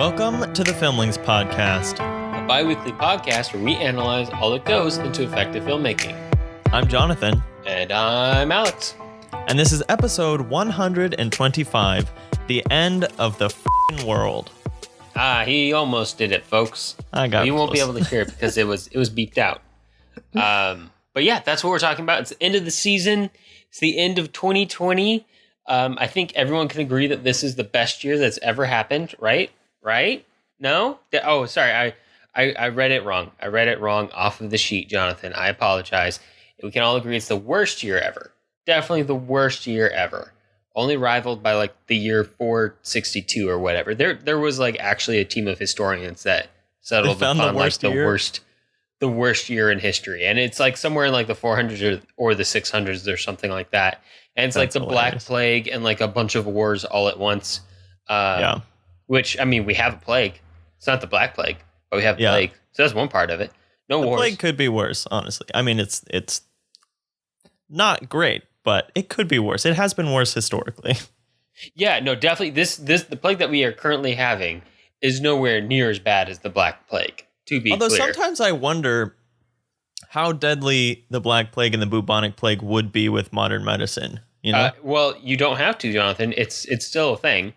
Welcome to the Filmlings podcast. A bi-weekly podcast where we analyze all that goes into effective filmmaking. I'm Jonathan. And I'm Alex. And this is episode 125, The End of the F***ing World. He almost did it, folks. You won't be able to hear it because it was beeped out. But yeah, that's what we're talking about. It's the end of the season. It's the end of 2020. I think everyone can agree that this is the best year that's ever happened, right? Right? No? Oh, sorry. I read it wrong. I read it wrong off of the sheet, Jonathan. I apologize. We can all agree it's the worst year ever. Definitely the worst year ever. Only rivaled by like the year 462 or whatever. There was like actually a team of historians that settled upon like the worst year in history. And it's like somewhere in like the 400s or the 600s or something like that. And it's like the Black Plague and like a bunch of wars all at once. Which, I mean, we have a plague. It's not the Black Plague, but we have a plague. So that's one part of it. No wars. The plague could be worse, honestly. I mean, it's not great, but it could be worse. It has been worse historically. Yeah, no, definitely. The plague that we are currently having is nowhere near as bad as the Black Plague, to be Although clear. Sometimes I wonder how deadly the Black Plague and the bubonic plague would be with modern medicine. You know? Well, you don't have to, Jonathan. It's still a thing.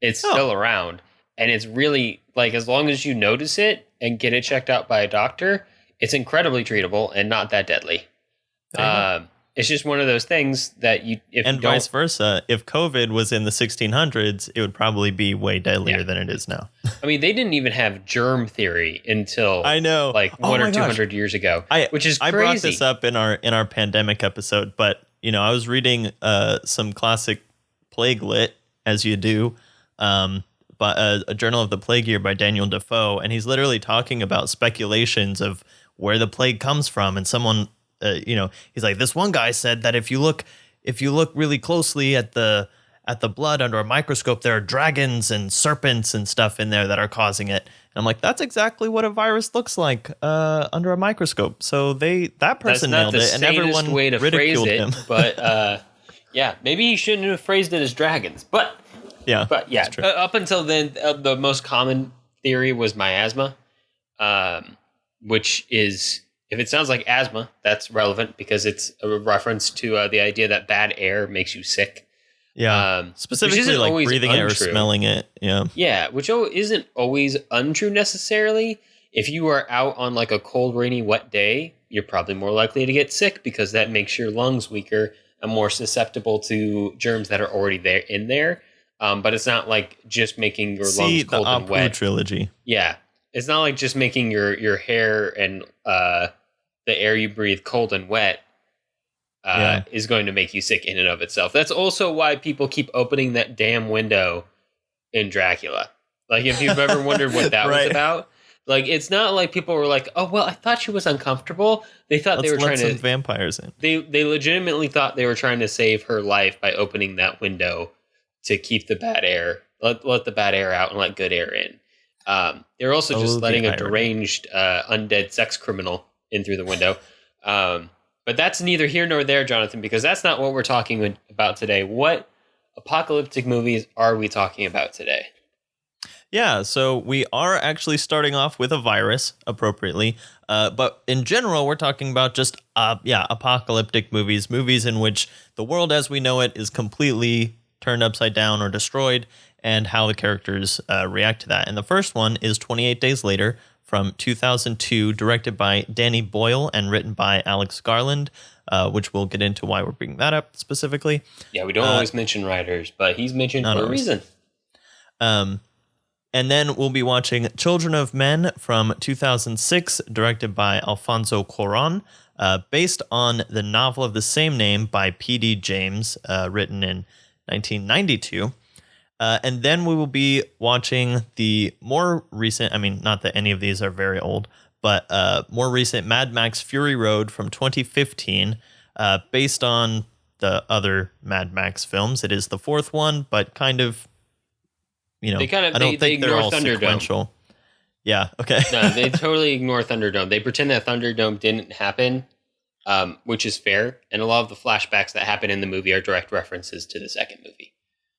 It's still around. And it's really, like, as long as you notice it and get it checked out by a doctor, it's incredibly treatable and not that deadly. It's just one of those things that vice versa. If COVID was in the 1600s, it would probably be way deadlier than it is now. I mean, they didn't even have germ theory until like 1 or 200 years ago, which is crazy. I brought this up in our pandemic episode, but you know, I was reading some classic plague lit, as you do, but a Journal of the Plague Year by Daniel Defoe, and he's literally talking about speculations of where the plague comes from, and someone. He's like, this one guy said that if you look really closely at the blood under a microscope, there are dragons and serpents and stuff in there that are causing it. And I'm like, that's exactly what a virus looks like under a microscope. So that person nailed it, and everyone way to ridiculed him. But maybe he shouldn't have phrased it as dragons. But up until then, the most common theory was miasma, which is. If it sounds like asthma, that's relevant because it's a reference to the idea that bad air makes you sick. Yeah, specifically like breathing it or smelling it. Yeah. Yeah, which isn't always untrue necessarily. If you are out on like a cold, rainy, wet day, you're probably more likely to get sick because that makes your lungs weaker and more susceptible to germs that are already in there. But it's not like just making your lungs cold and wet. Trilogy. Yeah. It's not like just making your hair and the air you breathe cold and wet is going to make you sick in and of itself. That's also why people keep opening that damn window in Dracula. Like, if you've ever wondered what that was about, like, it's not like people were like, oh, well, I thought she was uncomfortable. They thought they were trying to let some vampires in. They legitimately thought they were trying to save her life by opening that window to keep the bad air, let the bad air out and let good air in. They're also just letting a deranged undead sex criminal in through the window. But that's neither here nor there, Jonathan, because that's not what we're talking about today. What apocalyptic movies are we talking about today? Yeah, so we are actually starting off with a virus, appropriately. But in general, we're talking about just, apocalyptic movies in which the world as we know it is completely turned upside down or destroyed, and how the characters react to that. And the first one is 28 Days Later from 2002, directed by Danny Boyle and written by Alex Garland, which we'll get into why we're bringing that up specifically. Yeah, we don't always mention writers, but he's mentioned for a reason. And then we'll be watching Children of Men from 2006, directed by Alfonso Cuarón, based on the novel of the same name by P.D. James, written in 1992. And then we will be watching the more recent, I mean, not that any of these are very old, but more recent Mad Max Fury Road from 2015, based on the other Mad Max films. It is the fourth one, but kind of, I don't think they're all sequential. Yeah, okay. No, they totally ignore Thunderdome. They pretend that Thunderdome didn't happen, which is fair. And a lot of the flashbacks that happen in the movie are direct references to the second movie.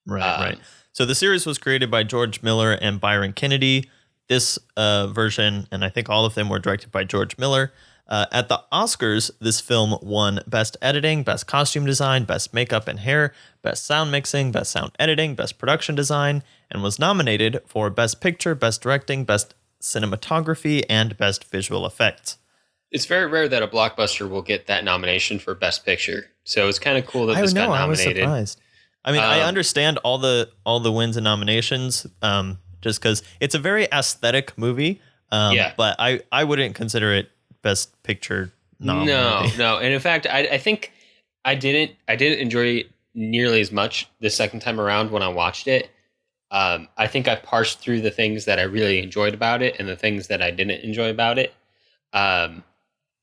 Right. So the series was created by George Miller and Byron Kennedy. This version, and I think all of them were directed by George Miller. At the Oscars, this film won Best Editing, Best Costume Design, Best Makeup and Hair, Best Sound Mixing, Best Sound Editing, Best Production Design, and was nominated for Best Picture, Best Directing, Best Cinematography, and Best Visual Effects. It's very rare that a blockbuster will get that nomination for Best Picture. So it's kind of cool that this got nominated. I was surprised. I mean, I understand all the wins and nominations, just because it's a very aesthetic movie. But I wouldn't consider it Best Picture nominated. No. And in fact, I think I didn't enjoy it nearly as much the second time around when I watched it. I think I parsed through the things that I really enjoyed about it and the things that I didn't enjoy about it.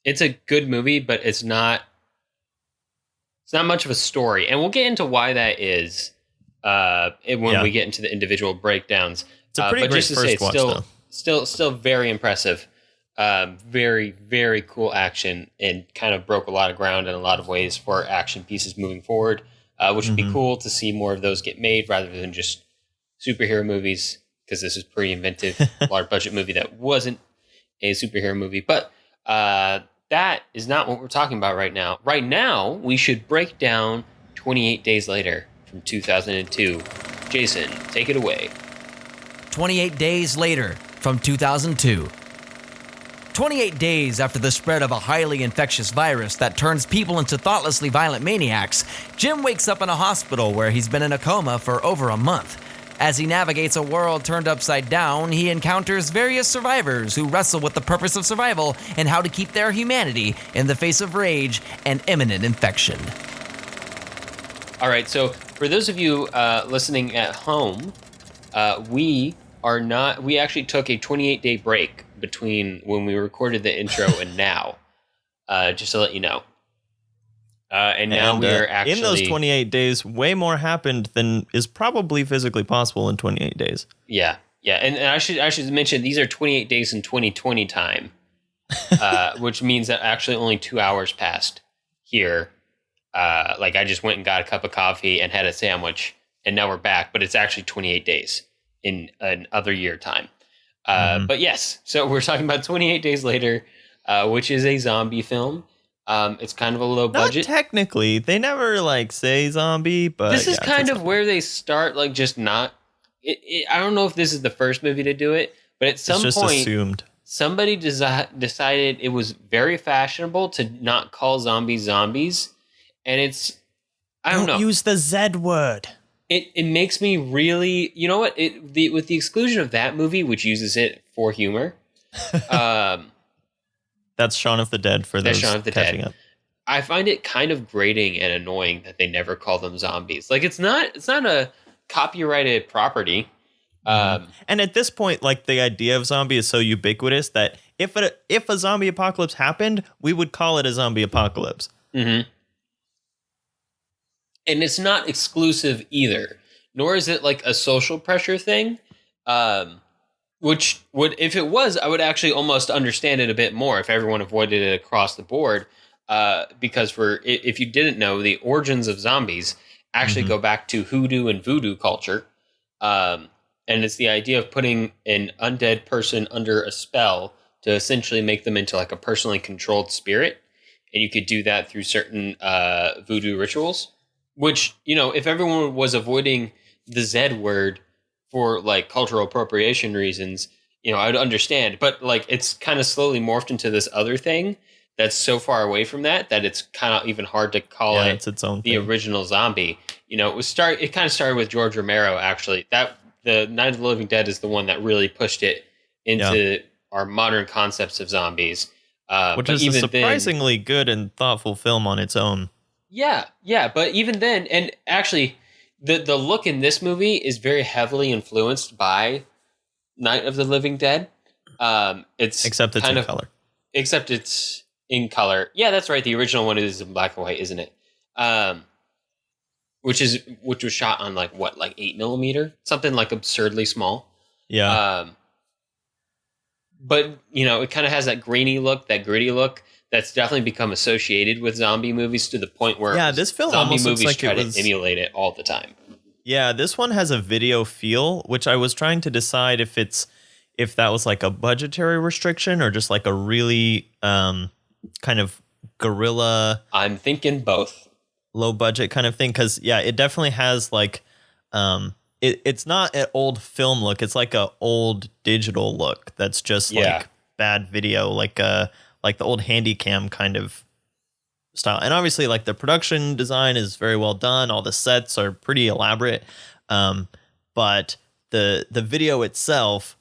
It's a good movie, but it's not much of a story, and we'll get into why that is when we get into the individual breakdowns. It's a pretty great first watch, though. Still very impressive. Very, very cool action, and kind of broke a lot of ground in a lot of ways for action pieces moving forward, which would be cool to see more of those get made rather than just superhero movies, because this is pretty inventive, large budget movie that wasn't a superhero movie. But that is not what we're talking about right now. Right now, we should break down 28 Days Later from 2002. Jason, take it away. 28 Days Later from 2002. 28 days after the spread of a highly infectious virus that turns people into thoughtlessly violent maniacs, Jim wakes up in a hospital where he's been in a coma for over a month. As he navigates a world turned upside down, he encounters various survivors who wrestle with the purpose of survival and how to keep their humanity in the face of rage and imminent infection. All right, so for those of you listening at home, we actually took a 28-day break between when we recorded the intro and now, just to let you know. And now we are actually... In those 28 days, way more happened than is probably physically possible in 28 days. Yeah. And I should mention, these are 28 days in 2020 time, which means that actually only 2 hours passed here. I just went and got a cup of coffee and had a sandwich, and now we're back, but it's actually 28 days in another year time. But yes, so we're talking about 28 Days Later, which is a zombie film. It's kind of a low budget. Not technically, they never say zombie, but this is kind of where they start, just not. I don't know if this is the first movie to do it, but at some point, assumed. Somebody decided it was very fashionable to not call zombies, and it's. I don't know. Don't use the Z word. It makes me really, you know what? With the exclusion of that movie, which uses it for humor. That's Shaun of the Dead for those catching up. I find it kind of grating and annoying that they never call them zombies. It's not a copyrighted property. And at this point, the idea of zombie is so ubiquitous that if a zombie apocalypse happened, we would call it a zombie apocalypse. Mm-hmm. And it's not exclusive either, nor is it a social pressure thing. Which would, if it was, I would actually almost understand it a bit more if everyone avoided it across the board. Because if you didn't know, the origins of zombies actually go back to hoodoo and voodoo culture. And it's the idea of putting an undead person under a spell to essentially make them into a personally controlled spirit. And you could do that through certain voodoo rituals, which, if everyone was avoiding the Z word for cultural appropriation reasons, I would understand. But it's kind of slowly morphed into this other thing that's so far away from that it's kind of even hard to call it its own the thing. Original zombie. It kind of started with George Romero, actually. The Night of the Living Dead is the one that really pushed it into our modern concepts of zombies. Which is a surprisingly good and thoughtful film on its own. Yeah. But even then, and actually, the look in this movie is very heavily influenced by Night of the Living Dead. Except it's in color. Except it's in color. Yeah, that's right. The original one is in black and white, isn't it? Which was shot on 8mm, something absurdly small. Yeah. But it kind of has that grainy look, that gritty look. That's definitely become associated with zombie movies to the point where this film zombie almost movies looks try to emulate it all the time. Yeah, this one has a video feel, which I was trying to decide if that was like a budgetary restriction or just like a really kind of guerrilla. I'm thinking both. Low budget kind of thing, because it definitely has like it's not an old film look. It's like a old digital look that's just like bad video, like the old Handycam kind of style. And obviously, like the production design is very well done. All the sets are pretty elaborate, but the video itself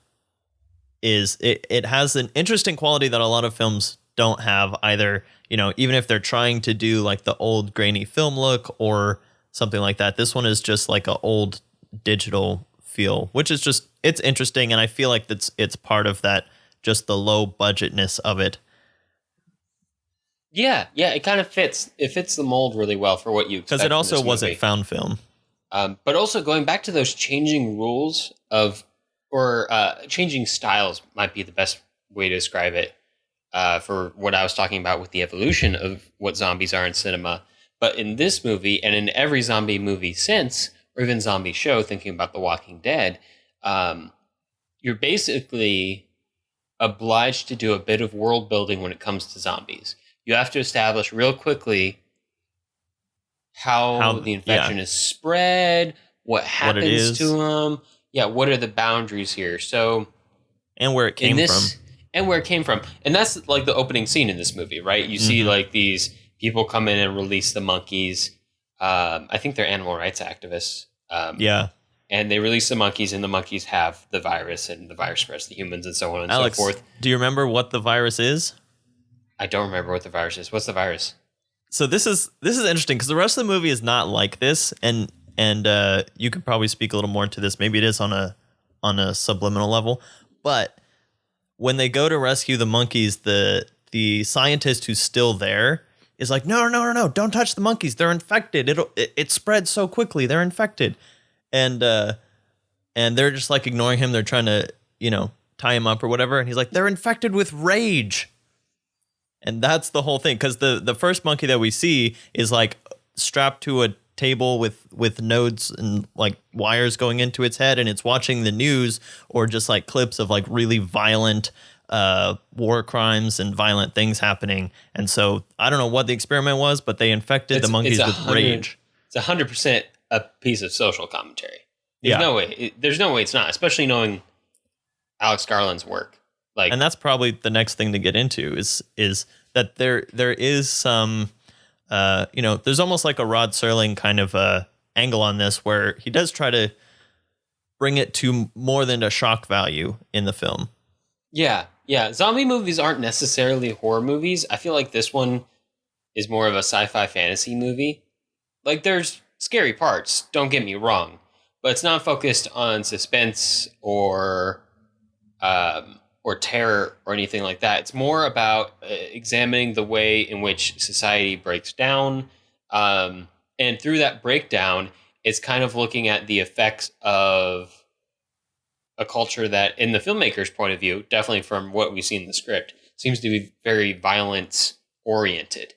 it has an interesting quality that a lot of films don't have either. Even if they're trying to do like the old grainy film look or something like that, this one is just like an old digital feel, which is just, it's interesting. And I feel like it's part of that, just the low budgetness of it. Yeah, it kind of fits. It fits the mold really well for what you expect. Because it also wasn't found film. But also going back to those changing rules or changing styles might be the best way to describe it. For what I was talking about with the evolution of what zombies are in cinema. But in this movie, and in every zombie movie since, or even zombie show, thinking about The Walking Dead, you're basically obliged to do a bit of world building when it comes to zombies. You have to establish real quickly how the infection is spread, what happens to them. Yeah, what are the boundaries here? So, and where it came from. And where it came from. And that's like the opening scene in this movie, right? You see like these people come in and release the monkeys. I think they're animal rights activists. And they release the monkeys, and the monkeys have the virus, and the virus spreads to humans, and so on and Alex, so forth. Do you remember what the virus is? I don't remember what the virus is. What's the virus? So this is interesting because the rest of the movie is not like this, and you could probably speak a little more to this. Maybe it is on a subliminal level, but when they go to rescue the monkeys, the scientist who's still there is like, no, don't touch the monkeys. They're infected. It spreads so quickly. They're infected. And they're just like ignoring him. They're trying to, tie him up or whatever. And he's like, they're infected with rage. And that's the whole thing. Because the first monkey that we see is like strapped to a table with nodes and like wires going into its head, and it's watching the news or just like clips of like really violent war crimes and violent things happening. And so I don't know what the experiment was, but they infected the monkeys with rage. It's 100% a piece of social commentary. There's no way. There's no way it's not, especially knowing Alex Garland's work. Like, and that's probably the next thing to get into is that there is some. There's almost like a Rod Serling kind of angle on this where he does try to bring it to more than a shock value in the film. Yeah. Zombie movies aren't necessarily horror movies. I feel like this one is more of a sci-fi fantasy movie. Like, there's scary parts, don't get me wrong, but it's not focused on suspense or terror or anything like that. It's more about examining the way in which society breaks down. And through that breakdown, it's kind of looking at the effects of a culture that, in the filmmaker's point of view, definitely from what we see in the script, seems to be very violence-oriented,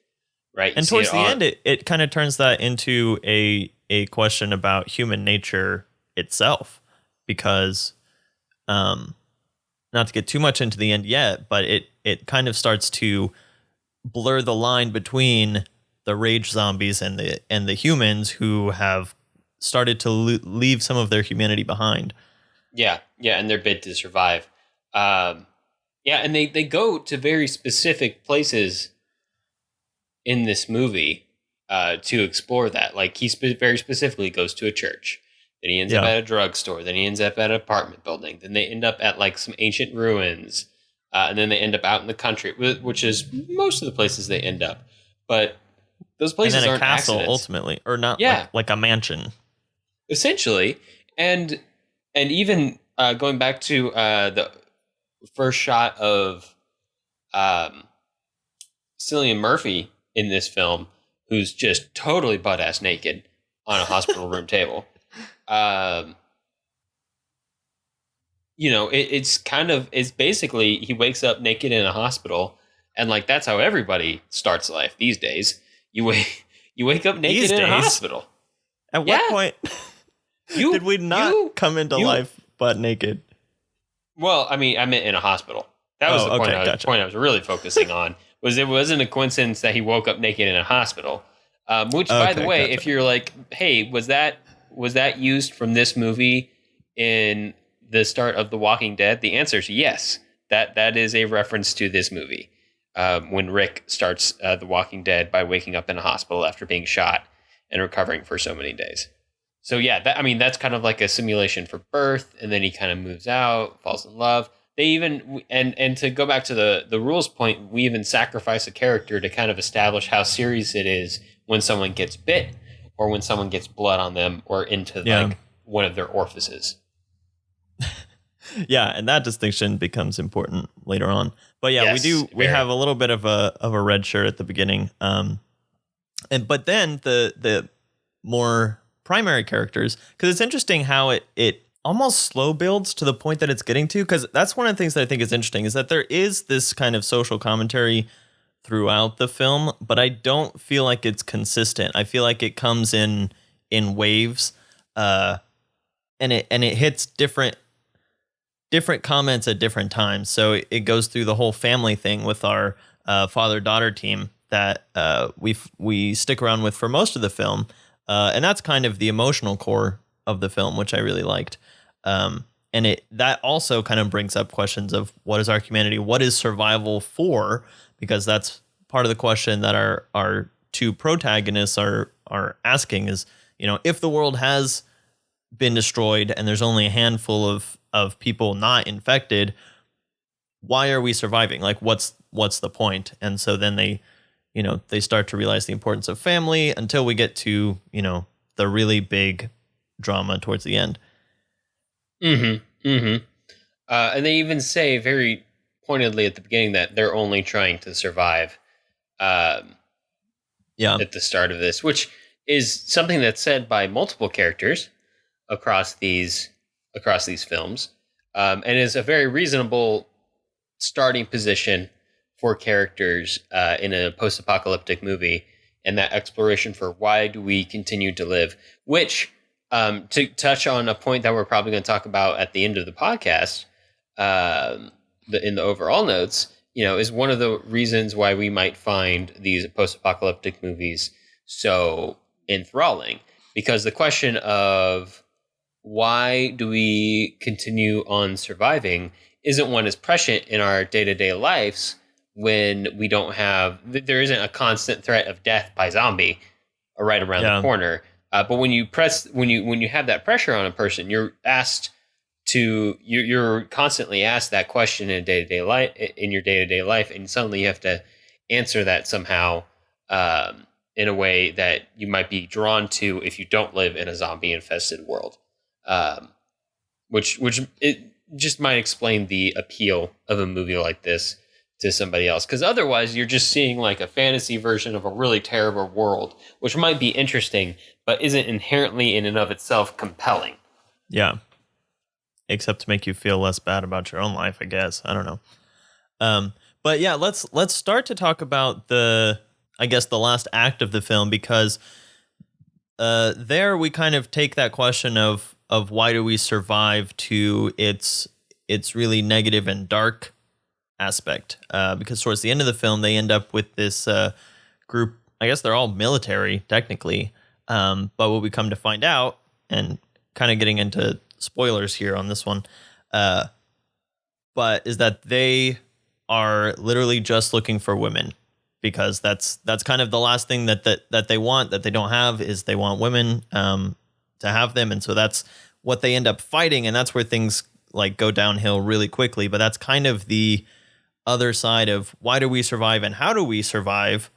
right? And towards the end, it kind of turns that into a question about human nature itself, because... not to get too much into the end yet, but it kind of starts to blur the line between the rage zombies and the humans who have started to leave some of their humanity behind. Yeah, and their bid to survive. And they go to very specific places in this movie to explore that. Like, he very specifically goes to a church. Then he ends up at a drugstore. Then he ends up at an apartment building. Then they end up at like some ancient ruins. And then they end up out in the country, which is most of the places they end up. But those places aren't castle accidents. Ultimately, or not like a mansion. Essentially. And even going back to the first shot of Cillian Murphy in this film, who's just totally butt-ass naked on a hospital room table. It's basically he wakes up naked in a hospital, and like that's how everybody starts life these days. You wake up naked in a hospital. At what point? Did we not come into life butt naked? Well, I mean, I meant in a hospital. That was the point I was really focusing on. It wasn't a coincidence that he woke up naked in a hospital. Which, by the way, if you're like, hey, was that used from this movie in the start of The Walking Dead? The answer is yes. That is a reference to this movie. When Rick starts The Walking Dead by waking up in a hospital after being shot and recovering for so many days. So yeah, that's kind of like a simulation for birth, and then he kind of moves out, falls in love. They even, and to go back to the rules point, we even sacrifice a character to kind of establish how serious it is when someone gets bit or when someone gets blood on them or into like one of their orifices. Yeah, and that distinction becomes important later on. But yeah, yes, we have a little bit of a red shirt at the beginning. But then the more primary characters, because it's interesting how it almost slow builds to the point that it's getting to, because that's one of the things that I think is interesting, is that there is this kind of social commentary throughout the film, but I don't feel like it's consistent. I feel like it comes in waves, and it hits different comments at different times. So it goes through the whole family thing with our father-daughter team that we stick around with for most of the film. And that's kind of the emotional core of the film, which I really liked. And that also kind of brings up questions of what is our humanity? What is survival for? Because that's part of the question that our two protagonists are asking is, if the world has been destroyed and there's only a handful of people not infected, why are we surviving? Like, what's the point? And so then they start to realize the importance of family until we get to, the really big drama towards the end. Mm-hmm. Mm-hmm. And they even say very pointedly at the beginning that they're only trying to survive. At the start of this, which is something that's said by multiple characters across these films, and is a very reasonable starting position for characters in a post-apocalyptic movie, and that exploration for why do we continue to live, which, to touch on a point that we're probably going to talk about at the end of the podcast, in the overall notes, is one of the reasons why we might find these post-apocalyptic movies so enthralling, because the question of why do we continue on surviving isn't one as prescient in our day-to-day lives when there isn't a constant threat of death by zombie right around the corner. But when you have that pressure on a person, you're constantly asked that question in your day-to-day life, and suddenly you have to answer that somehow in a way that you might be drawn to if you don't live in a zombie-infested world. Which it just might explain the appeal of a movie like this to somebody else, because otherwise you're just seeing like a fantasy version of a really terrible world, which might be interesting, but isn't inherently in and of itself compelling. Yeah. Except to make you feel less bad about your own life, I guess. I don't know. But yeah, let's start to talk about the last act of the film, because there we kind of take that question of why do we survive to its really negative and dark aspect, because towards the end of the film they end up with this group. I guess they're all military technically, but what we come to find out, and kind of getting into spoilers here on this one, but is that they are literally just looking for women, because that's kind of the last thing that they want, that they don't have, is they want women to have them. And so that's what they end up fighting, and that's where things like go downhill really quickly. But that's kind of the other side of why do we survive and how do we survive,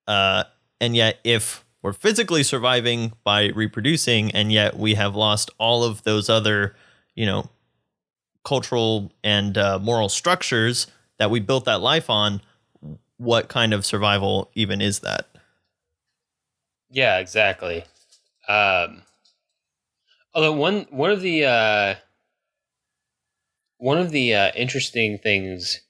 and yet if we're physically surviving by reproducing, and yet we have lost all of those other cultural and moral structures that we built that life on, what kind of survival even is that? Yeah, exactly. Although one of the interesting things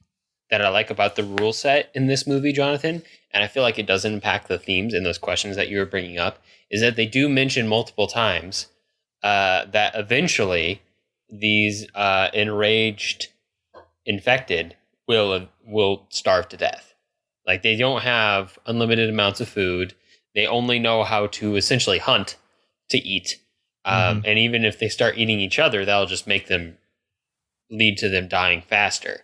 that I like about the rule set in this movie, Jonathan, and I feel like it doesn't impact the themes and those questions that you were bringing up, is that they do mention multiple times that eventually these enraged infected will starve to death. Like, they don't have unlimited amounts of food. They only know how to essentially hunt to eat. And even if they start eating each other, that'll just lead to them dying faster.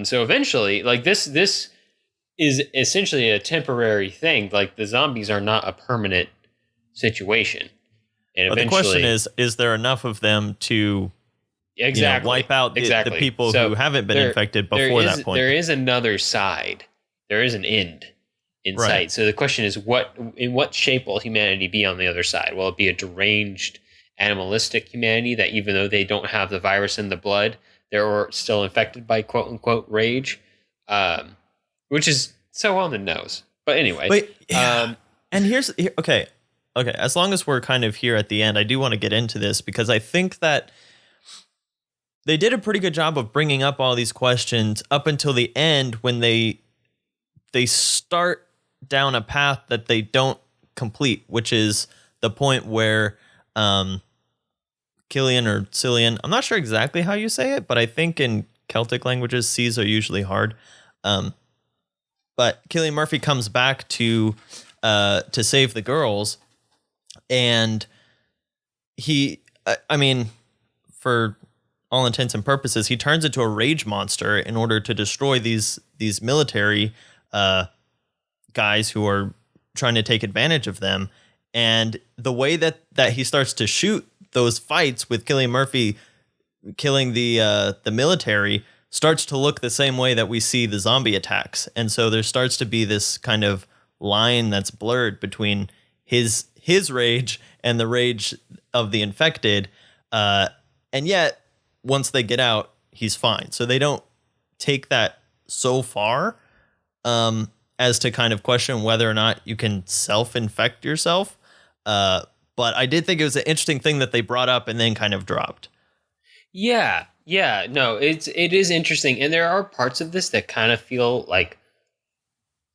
So eventually, like, this is essentially a temporary thing. Like, the zombies are not a permanent situation. And the question is there enough of them to wipe out the people who haven't been infected before that point? There is another side. There is an end in sight. So the question is, in what shape will humanity be on the other side? Will it be a deranged, animalistic humanity that, even though they don't have the virus in the blood, they're still infected by quote unquote rage, which is so on the nose. But anyway, and okay. As long as we're kind of here at the end, I do want to get into this because I think that they did a pretty good job of bringing up all these questions up until the end, when they start down a path that they don't complete, which is the point where Cillian or Cillian, I'm not sure exactly how you say it, but I think in Celtic languages, C's are usually hard. But Cillian Murphy comes back to save the girls, and for all intents and purposes, he turns into a rage monster in order to destroy these military guys who are trying to take advantage of them. And the way that he starts to shoot those fights with Cillian Murphy killing the military starts to look the same way that we see the zombie attacks. And so there starts to be this kind of line that's blurred between his rage and the rage of the infected. And yet, once they get out, he's fine. So they don't take that so far as to kind of question whether or not you can self-infect yourself. But I did think it was an interesting thing that they brought up and then kind of dropped. Yeah, no, it is interesting. And there are parts of this that kind of feel like,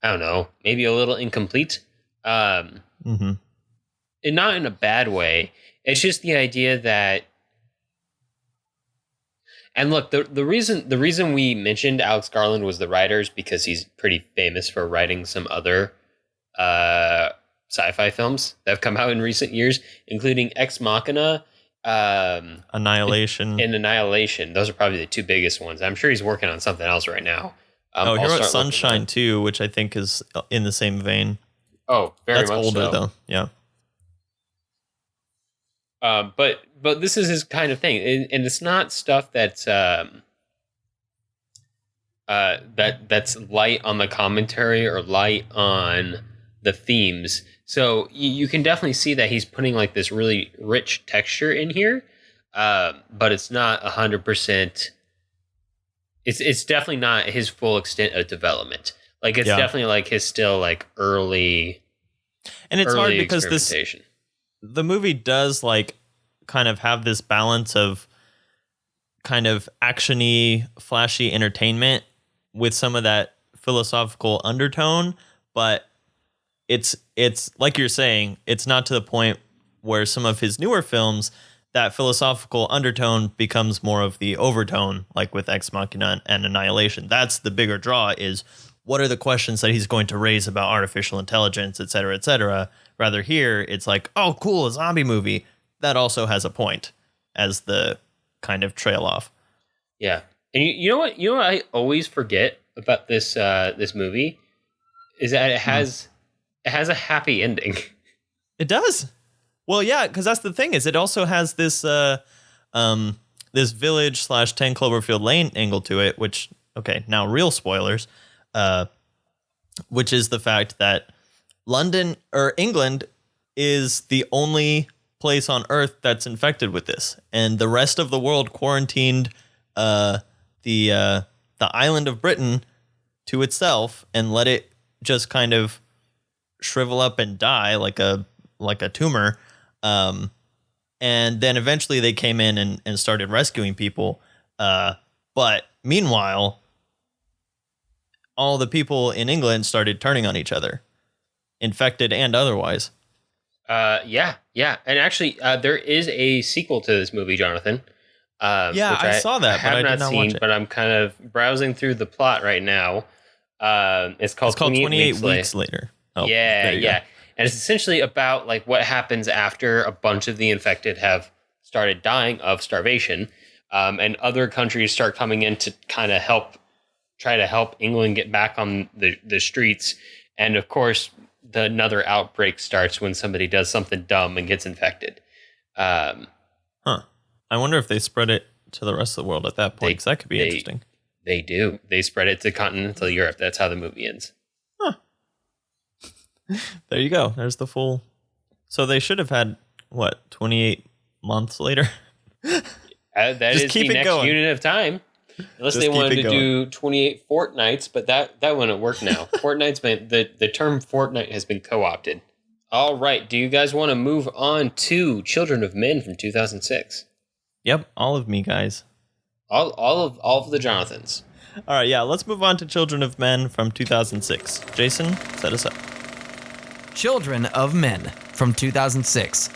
I don't know, maybe a little incomplete. And not in a bad way. It's just the idea that, and look, the reason we mentioned Alex Garland was the writers, because he's pretty famous for writing some other sci-fi films that have come out in recent years, including Ex Machina, Annihilation, and Annihilation. Those are probably the two biggest ones. I'm sure he's working on something else right now. He wrote Sunshine too, which I think is in the same vein. Oh, very much so. That's older though. Yeah. But this is his kind of thing, and it's not stuff that's that's light on the commentary or light on the themes. So you can definitely see that he's putting like this really rich texture in here, but it's not 100%. It's definitely not his full extent of development. Like, it's definitely like his still like early. And it's hard because the movie does like kind of have this balance of kind of actiony, flashy entertainment with some of that philosophical undertone, but it's like you're saying, it's not to the point where some of his newer films, that philosophical undertone becomes more of the overtone, like with Ex Machina and Annihilation. That's the bigger draw, is what are the questions that he's going to raise about artificial intelligence, et cetera, et cetera. Rather here, it's like, oh, cool, a zombie movie. That also has a point as the kind of trail off. Yeah. And you know what I always forget about this this movie is that it has a happy ending. It does. Well, yeah, because that's the thing, is it also has this this village / 10 Cloverfield Lane angle to it, which, okay, now real spoilers, which is the fact that London or England is the only place on Earth that's infected with this, and the rest of the world quarantined the island of Britain to itself and let it just kind of shrivel up and die like a tumor. And then eventually they came in and started rescuing people. But meanwhile, all the people in England started turning on each other, infected and otherwise. Yeah. And actually, there is a sequel to this movie, Jonathan. Yeah, which I saw that, I have but I not did not seen, watch it. but I'm kind of browsing through the plot right now. It's called 28 Weeks Later. Oh, yeah. there you go. And it's essentially about like what happens after a bunch of the infected have started dying of starvation, and other countries start coming in to kind of try to help England get back on the streets. And of course, another outbreak starts when somebody does something dumb and gets infected. I wonder if they spread it to the rest of the world at that point, because that could be interesting. They do. They spread it to continental Europe. That's how the movie ends. Huh. There you go. There's the full. So they should have had, 28 months later? That is the next unit of time. Unless they wanted to do 28 fortnights, but that wouldn't work now. The term fortnight has been co-opted. All right. Do you guys want to move on to Children of Men from 2006? Yep, all of me, guys. All of the Jonathans. All right, yeah, let's move on to Children of Men from 2006. Jason, set us up. Children of Men from 2006.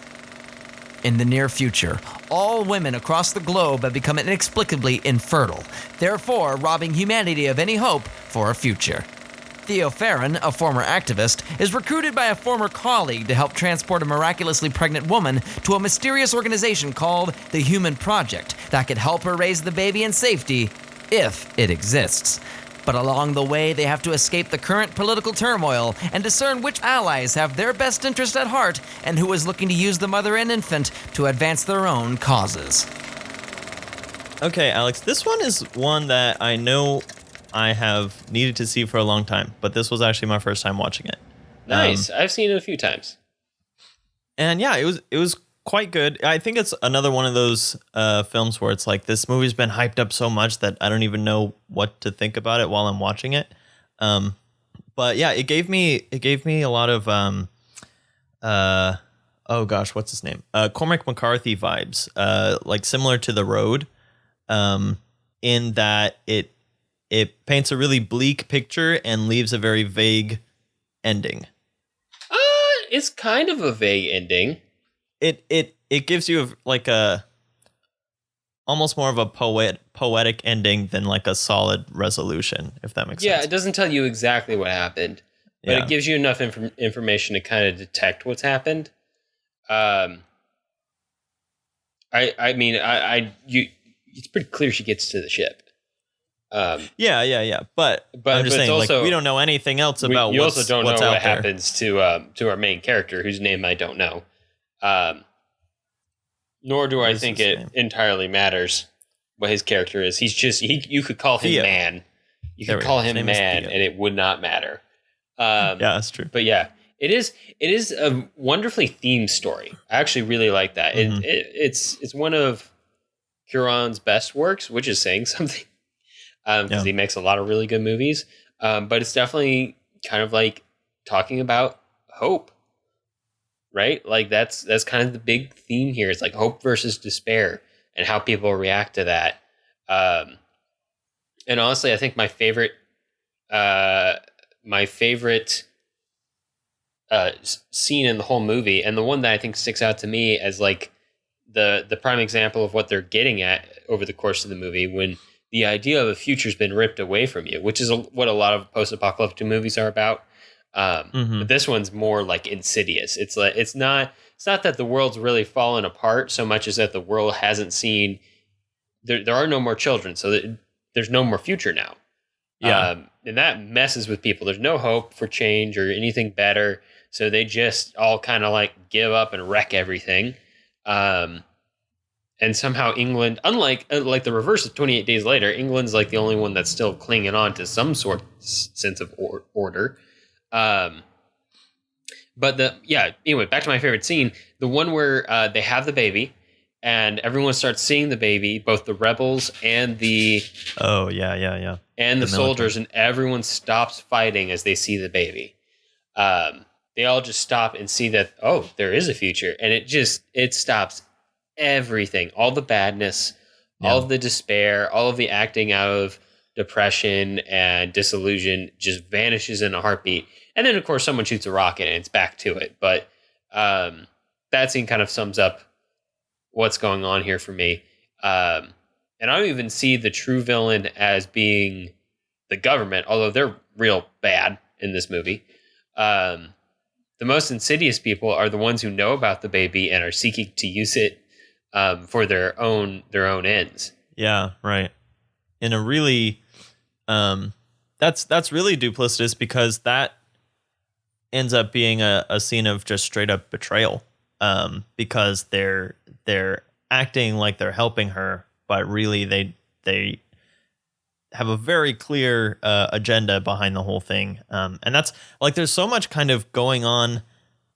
In the near future, all women across the globe have become inexplicably infertile, therefore robbing humanity of any hope for a future. Theo Farron, a former activist, is recruited by a former colleague to help transport a miraculously pregnant woman to a mysterious organization called the Human Project that could help her raise the baby in safety, if it exists. But along the way, they have to escape the current political turmoil and discern which allies have their best interest at heart and who is looking to use the mother and infant to advance their own causes. Okay, Alex, this one is one that I know I have needed to see for a long time, but this was actually my first time watching it. Nice. I've seen it a few times. And yeah, it was quite good. I think it's another one of those films where it's like, this movie's been hyped up so much that I don't even know what to think about it while I'm watching it. But yeah, it gave me a lot of oh gosh, what's his name? Cormac McCarthy vibes. Like similar to The Road, in that it paints a really bleak picture and leaves a very vague ending. It's kind of a vague ending. It gives you almost more of a poetic ending than like a solid resolution, if that makes sense. Yeah, it doesn't tell you exactly what happened, but it gives you enough information to kind of detect what's happened. I mean, it's pretty clear she gets to the ship. Yeah. But I'm just saying, also, like, we don't know anything else about you what's also don't know what there. Happens to our main character, whose name I don't know. Nor do I think it entirely matters what his character is. He's just you could call him Man. You could call him Man, and it would not matter. Yeah, that's true. But yeah, it is a wonderfully themed story. I actually really like that. Mm-hmm. It's one of Cuarón's best works, which is saying something. Because he makes a lot of really good movies. But it's definitely kind of like talking about hope, right? Like that's kind of the big theme here. It's like hope versus despair and how people react to that. And honestly, I think my favorite scene in the whole movie, and the one that I think sticks out to me as like the prime example of what they're getting at over the course of the movie, when the idea of a future's been ripped away from you, which is what a lot of post-apocalyptic movies are about. But this one's more like insidious. It's like it's not that the world's really fallen apart so much as that the world hasn't seen. There are no more children, so there's no more future now. Yeah, and that messes with people. There's no hope for change or anything better, so they just all kind of like give up and wreck everything. And somehow England, unlike the reverse of 28 Days Later, England's like the only one that's still clinging on to some sort sense of order. But anyway, back to my favorite scene, the one where they have the baby and everyone starts seeing the baby, both the rebels and the and the soldiers, and everyone stops fighting as they see the baby. They all just stop and see that, oh, there is a future, and it stops everything, all the badness, all of the despair, all of the acting out of depression and disillusion just vanishes in a heartbeat. And then, of course, someone shoots a rocket and it's back to it. But That scene kind of sums up what's going on here for me. And I don't even see the true villain as being the government, although they're real bad in this movie. The most insidious people are the ones who know about the baby and are seeking to use it for their own ends. Yeah, right. In a really, that's really duplicitous, because that ends up being a scene of just straight up betrayal. Because they're acting like they're helping her, but really they have a very clear agenda behind the whole thing. And that's like, there's so much kind of going on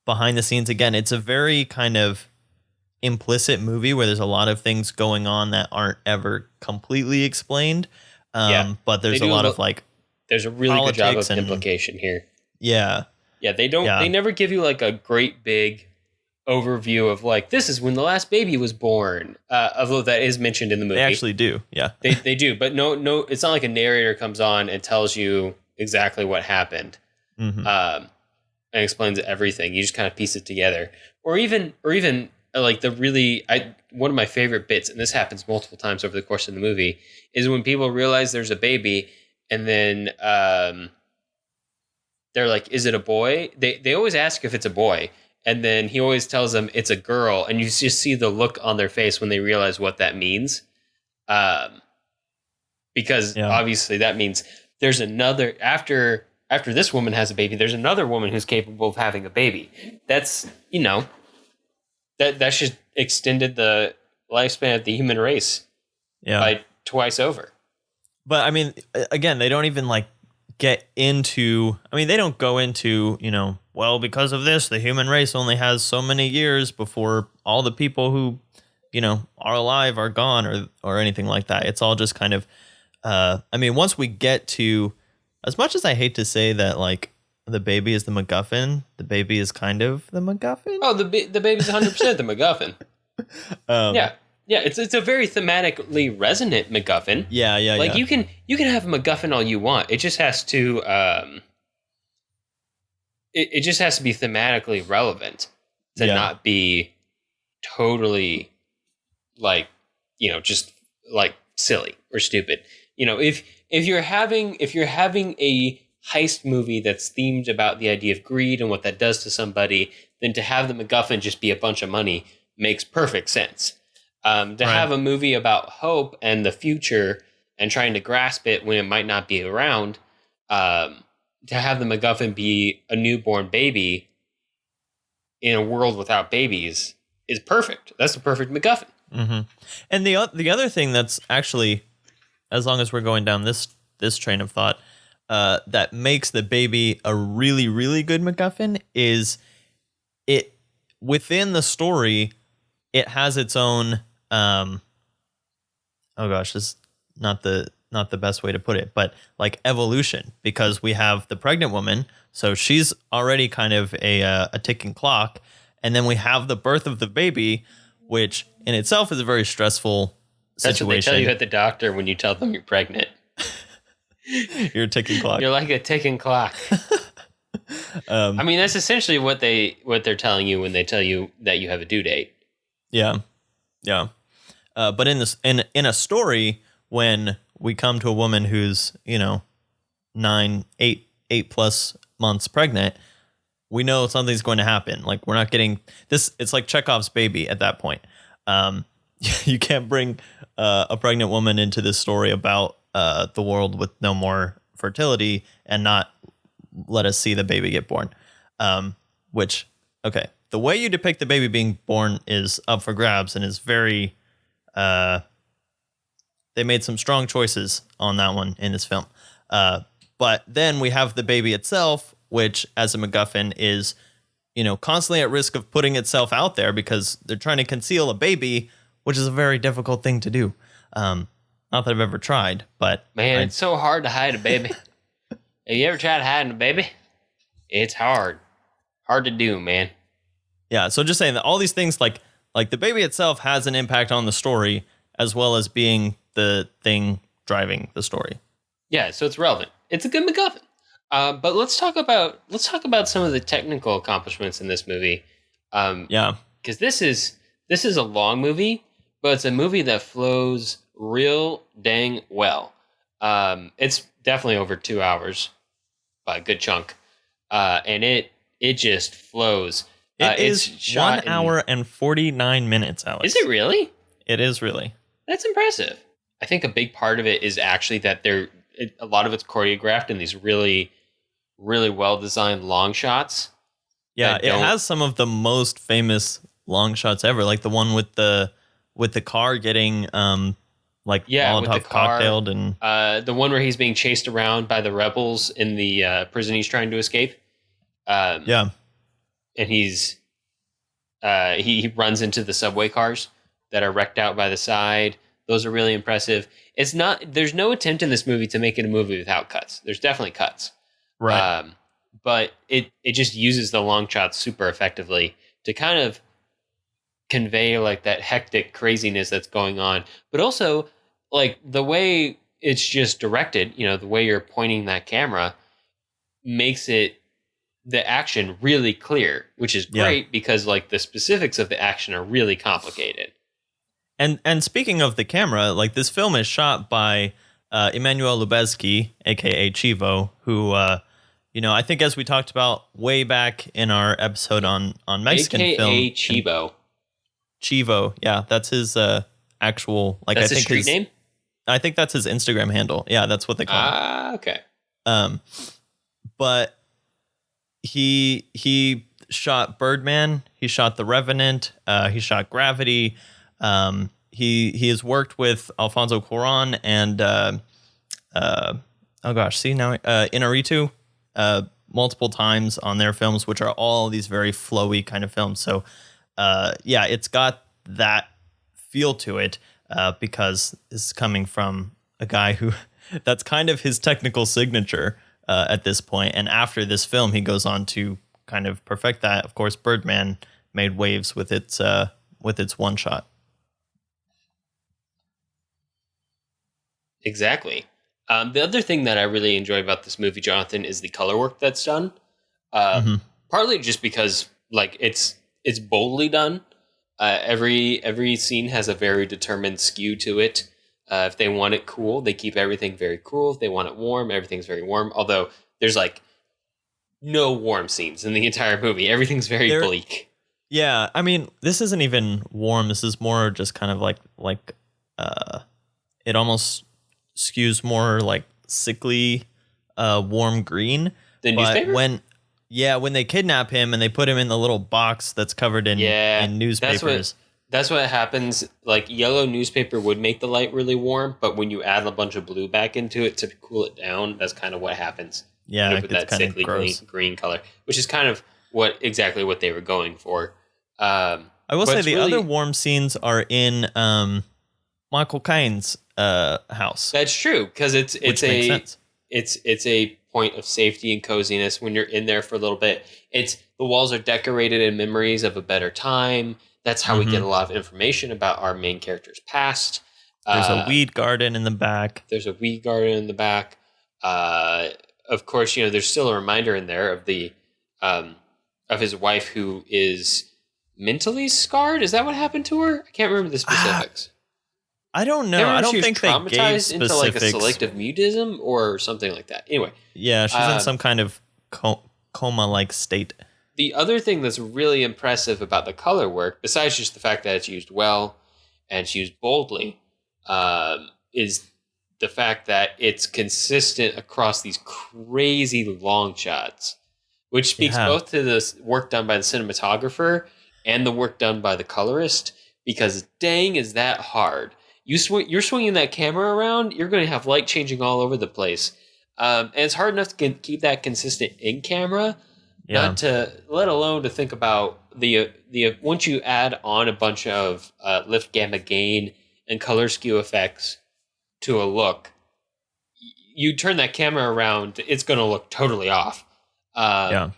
behind the scenes. Again, it's a very kind of implicit movie where there's a lot of things going on that aren't ever completely explained. But there's a lot of like, there's a really good job of implication here. Yeah. Yeah. They never give you like a great big overview of like, this is when the last baby was born. Although that is mentioned in the movie. They actually do. Yeah. They do. But no, it's not like a narrator comes on and tells you exactly what happened. Mm-hmm. And explains everything. You just kind of piece it together. Or even like one of my favorite bits, and this happens multiple times over the course of the movie, is when people realize there's a baby, and then they're like, is it a boy? They always ask if it's a boy, and then he always tells them it's a girl, and you just see the look on their face when they realize what that means. Because obviously that means there's another, after this woman has a baby, there's another woman who's capable of having a baby. That's, that's just extended the lifespan of the human race by twice over. But I mean, again, they don't even like get into, they don't go into, well, because of this, the human race only has so many years before all the people who, are alive are gone or anything like that. It's all just kind of, once we get to, as much as I hate to say that, like, the baby is the MacGuffin, the baby is kind of the MacGuffin. Oh, the baby's 100% the MacGuffin. Yeah, it's a very thematically resonant MacGuffin. Yeah. Like you can have a MacGuffin all you want. It just has to it just has to be thematically relevant to not be totally like, just like silly or stupid. If you're having a heist movie that's themed about the idea of greed and what that does to somebody, then to have the MacGuffin just be a bunch of money makes perfect sense. Have a movie about hope and the future and trying to grasp it when it might not be around, to have the MacGuffin be a newborn baby in a world without babies is perfect. That's the perfect MacGuffin. Mm-hmm. And the other thing that's actually, as long as we're going down this train of thought, that makes the baby a really, really good MacGuffin is it within the story, it has its own. This is not the best way to put it, but like evolution, because we have the pregnant woman, so she's already kind of a ticking clock, and then we have the birth of the baby, which in itself is a very stressful situation. That's what they tell you at the doctor when you tell them you're pregnant. You're a ticking clock. You're like a ticking clock. That's essentially what they're telling you when they tell you that you have a due date. Yeah. But in a story, when we come to a woman who's 8 plus months pregnant, we know something's going to happen. Like, we're not getting this. It's like Chekhov's baby at that point. You can't bring a pregnant woman into this story about the world with no more fertility and not let us see the baby get born. The way you depict the baby being born is up for grabs and is very, they made some strong choices on that one in this film. But then we have the baby itself, which as a MacGuffin is, constantly at risk of putting itself out there because they're trying to conceal a baby, which is a very difficult thing to do. Not that I've ever tried, but it's so hard to hide a baby. Have you ever tried hiding a baby? It's hard to do, man. Yeah. So just saying that all these things, like the baby itself has an impact on the story as well as being the thing driving the story. Yeah. So it's relevant. It's a good MacGuffin. But let's talk about some of the technical accomplishments in this movie. Because this is a long movie, but it's a movie that flows real dang well. It's definitely over 2 hours by a good chunk. And it just flows. It is 1 hour and 49 minutes, Alex. Is it really? It is really. That's impressive. I think a big part of it is actually that a lot of it's choreographed in these really, really well-designed long shots. Yeah, it has some of the most famous long shots ever, like the one with the car getting Molotov cocktailed, and the one where he's being chased around by the rebels in the prison he's trying to escape. And he's he runs into the subway cars that are wrecked out by the side. Those are really impressive. There's no attempt in this movie to make it a movie without cuts. There's definitely cuts. Right. But it just uses the long shots super effectively to kind of convey like that hectic craziness that's going on, but also like the way it's just directed, the way you're pointing that camera makes the action really clear, which is great because like the specifics of the action are really complicated. And speaking of the camera, like this film is shot by Emmanuel Lubezki, aka Chivo, who I think as we talked about way back in our episode on Mexican AKA film, Chivo. Yeah, that's his actual That's his street name. I think that's his Instagram handle. Yeah, that's what they call him. Okay. But he shot Birdman. He shot The Revenant. He shot Gravity. He has worked with Alfonso Cuarón and Inarritu multiple times on their films, which are all these very flowy kind of films. So it's got that feel to it because it's coming from a guy who that's kind of his technical signature at this point. And after this film, he goes on to kind of perfect that. Of course, Birdman made waves with its one shot. Exactly. The other thing that I really enjoy about this movie, Jonathan, is the color work that's done. Partly just because like it's boldly done. Every scene has a very determined skew to it. If they want it cool, they keep everything very cool. If they want it warm, everything's very warm. Although there's like no warm scenes in the entire movie. Everything's very bleak. Yeah, I mean, this isn't even warm. This is more just kind of like it almost skews more like sickly warm green. The newspaper? When they kidnap him and they put him in the little box that's covered in newspapers. That's what happens. Like yellow newspaper would make the light really warm, but when you add a bunch of blue back into it to cool it down, that's kind of what happens. Yeah, with that sickly green color, which is kind of exactly what they were going for. I will say the other warm scenes are in Michael Caine's house. That's true, because it's a point of safety and coziness when you're in there for a little bit. The walls are decorated in memories of a better time. That's how we get a lot of information about our main character's past. There's a weed garden in the back. Of course, there's still a reminder in there of the of his wife who is mentally scarred. Is that what happened to her? I can't remember the specifics. I don't know. I don't think they gave specifics. Into like a selective mutism or something like that. Anyway. Yeah, she's in some kind of coma-like state. The other thing that's really impressive about the color work, besides just the fact that it's used well and it's used boldly, is the fact that it's consistent across these crazy long shots, which speaks both to the work done by the cinematographer and the work done by the colorist, because dang, is that hard. You're swinging that camera around, you're going to have light changing all over the place. And it's hard enough to keep that consistent in camera, let alone to think about the once you add on a bunch of lift, gamma, gain, and color skew effects to a look, you turn that camera around, it's going to look totally off. And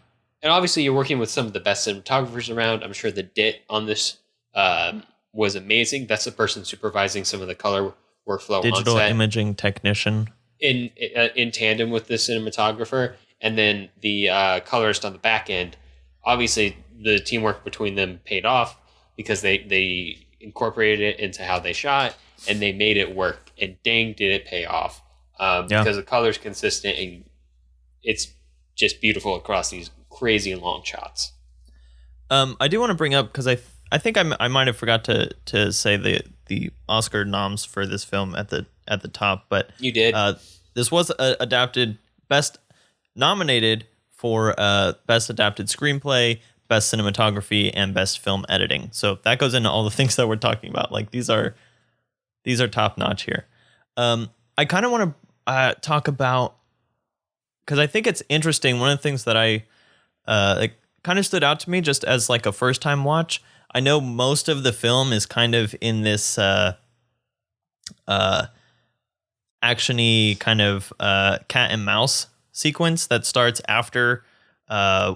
obviously you're working with some of the best cinematographers around. I'm sure the DIT on this was amazing. That's the person supervising some of the color workflow. Digital imaging technician. In tandem with the cinematographer, and then the colorist on the back end. Obviously, the teamwork between them paid off because they incorporated it into how they shot and they made it work. And dang, did it pay off. Because the color's consistent and it's just beautiful across these crazy long shots. I do want to bring up, because I think I might have forgot to say the Oscar noms for this film at the top, but you did. This was nominated for best adapted screenplay, best cinematography, and best film editing. So that goes into all the things that we're talking about. Like these are top notch here. I kind of want to talk about, because I think it's interesting. One of the things that I kind of stood out to me just as like a first time watch. I know most of the film is kind of in this actiony kind of cat and mouse sequence that starts after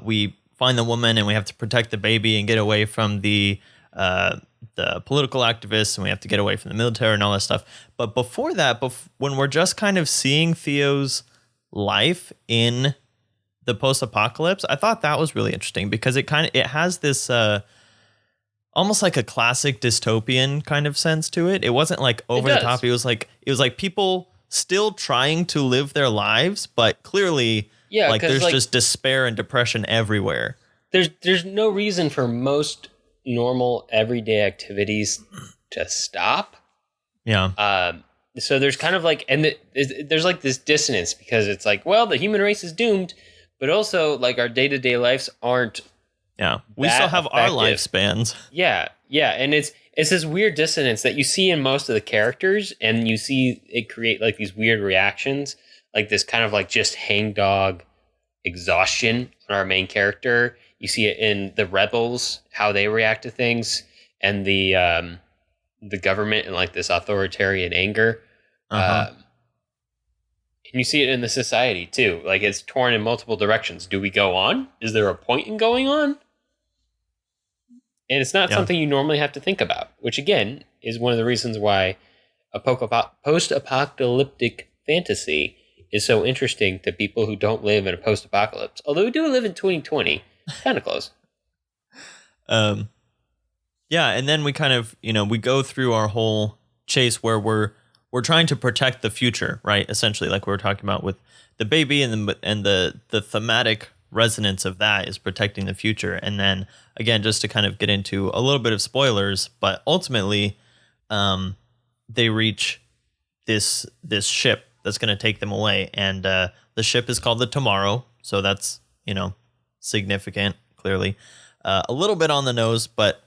we find the woman and we have to protect the baby and get away from the political activists, and we have to get away from the military and all that stuff. But before that, when we're just kind of seeing Theo's life in the post-apocalypse, I thought that was really interesting because it has this almost like a classic dystopian kind of sense to it. It wasn't like over the top. It was like people still trying to live their lives, but clearly like there's just despair and depression everywhere. There's no reason for most normal everyday activities to stop. Yeah. So there's kind of like, and there's like this dissonance because it's like, well, the human race is doomed, but also like our day-to-day lives aren't. Yeah. We still have our lifespans. Yeah. Yeah. And it's this weird dissonance that you see in most of the characters, and you see it create like these weird reactions, like this kind of like just hangdog exhaustion on our main character. You see it in the rebels, how they react to things, and the government and like this authoritarian anger. And you see it in the society too. Like it's torn in multiple directions. Do we go on? Is there a point in going on? And it's not something you normally have to think about, which again is one of the reasons why a post-apocalyptic fantasy is so interesting to people who don't live in a post-apocalypse. Although we do live in 2020, kind of close. Yeah, and then we kind of, we go through our whole chase where we're trying to protect the future, right? Essentially, like we were talking about with the baby, and the thematic resonance of that is protecting the future. And then again, just to kind of get into a little bit of spoilers, but ultimately, they reach this ship that's going to take them away, and the ship is called the Tomorrow, so that's significant, clearly, a little bit on the nose, but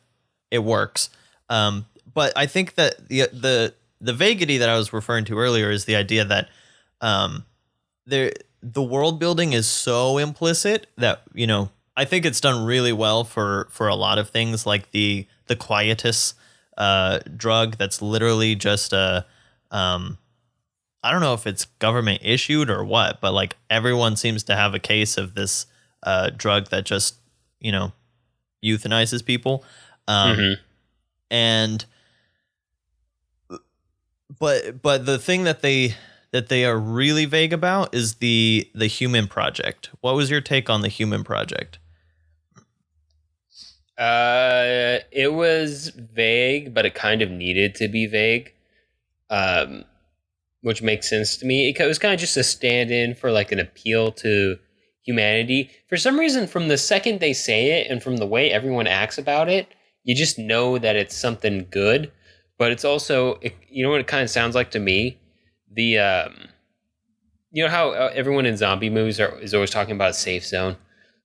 it works. But I think that the vaguity that I was referring to earlier is the idea that the world building is so implicit that I think it's done really well for a lot of things, like the quietus drug that's literally just a I don't know if it's government issued or what, but like everyone seems to have a case of this drug that just euthanizes people. And but the thing that they are really vague about is the Human Project. What was your take on the Human Project? It was vague, but it kind of needed to be vague, which makes sense to me. It was kind of just a stand-in for like an appeal to humanity. For some reason, from the second they say it and from the way everyone acts about it, you just know that it's something good. But it's also, you know what it kind of sounds like to me? The, you know how everyone in zombie movies is always talking about a safe zone?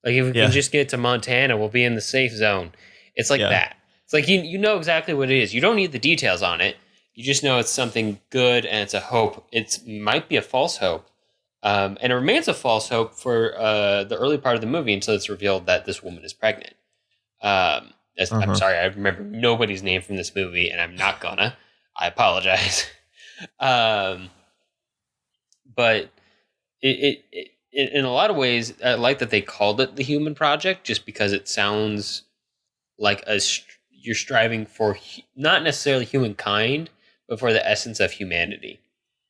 Like, if we can just get to Montana, we'll be in the safe zone. It's like that. It's like, you know exactly what it is. You don't need the details on it. You just know it's something good and it's a hope. It might be a false hope. And it remains a false hope for the early part of the movie until it's revealed that this woman is pregnant. I'm sorry, I remember nobody's name from this movie, and I'm not gonna. I apologize. But it in a lot of ways, I like that they called it the Human Project, just because it sounds like you're striving for not necessarily humankind, but for the essence of humanity.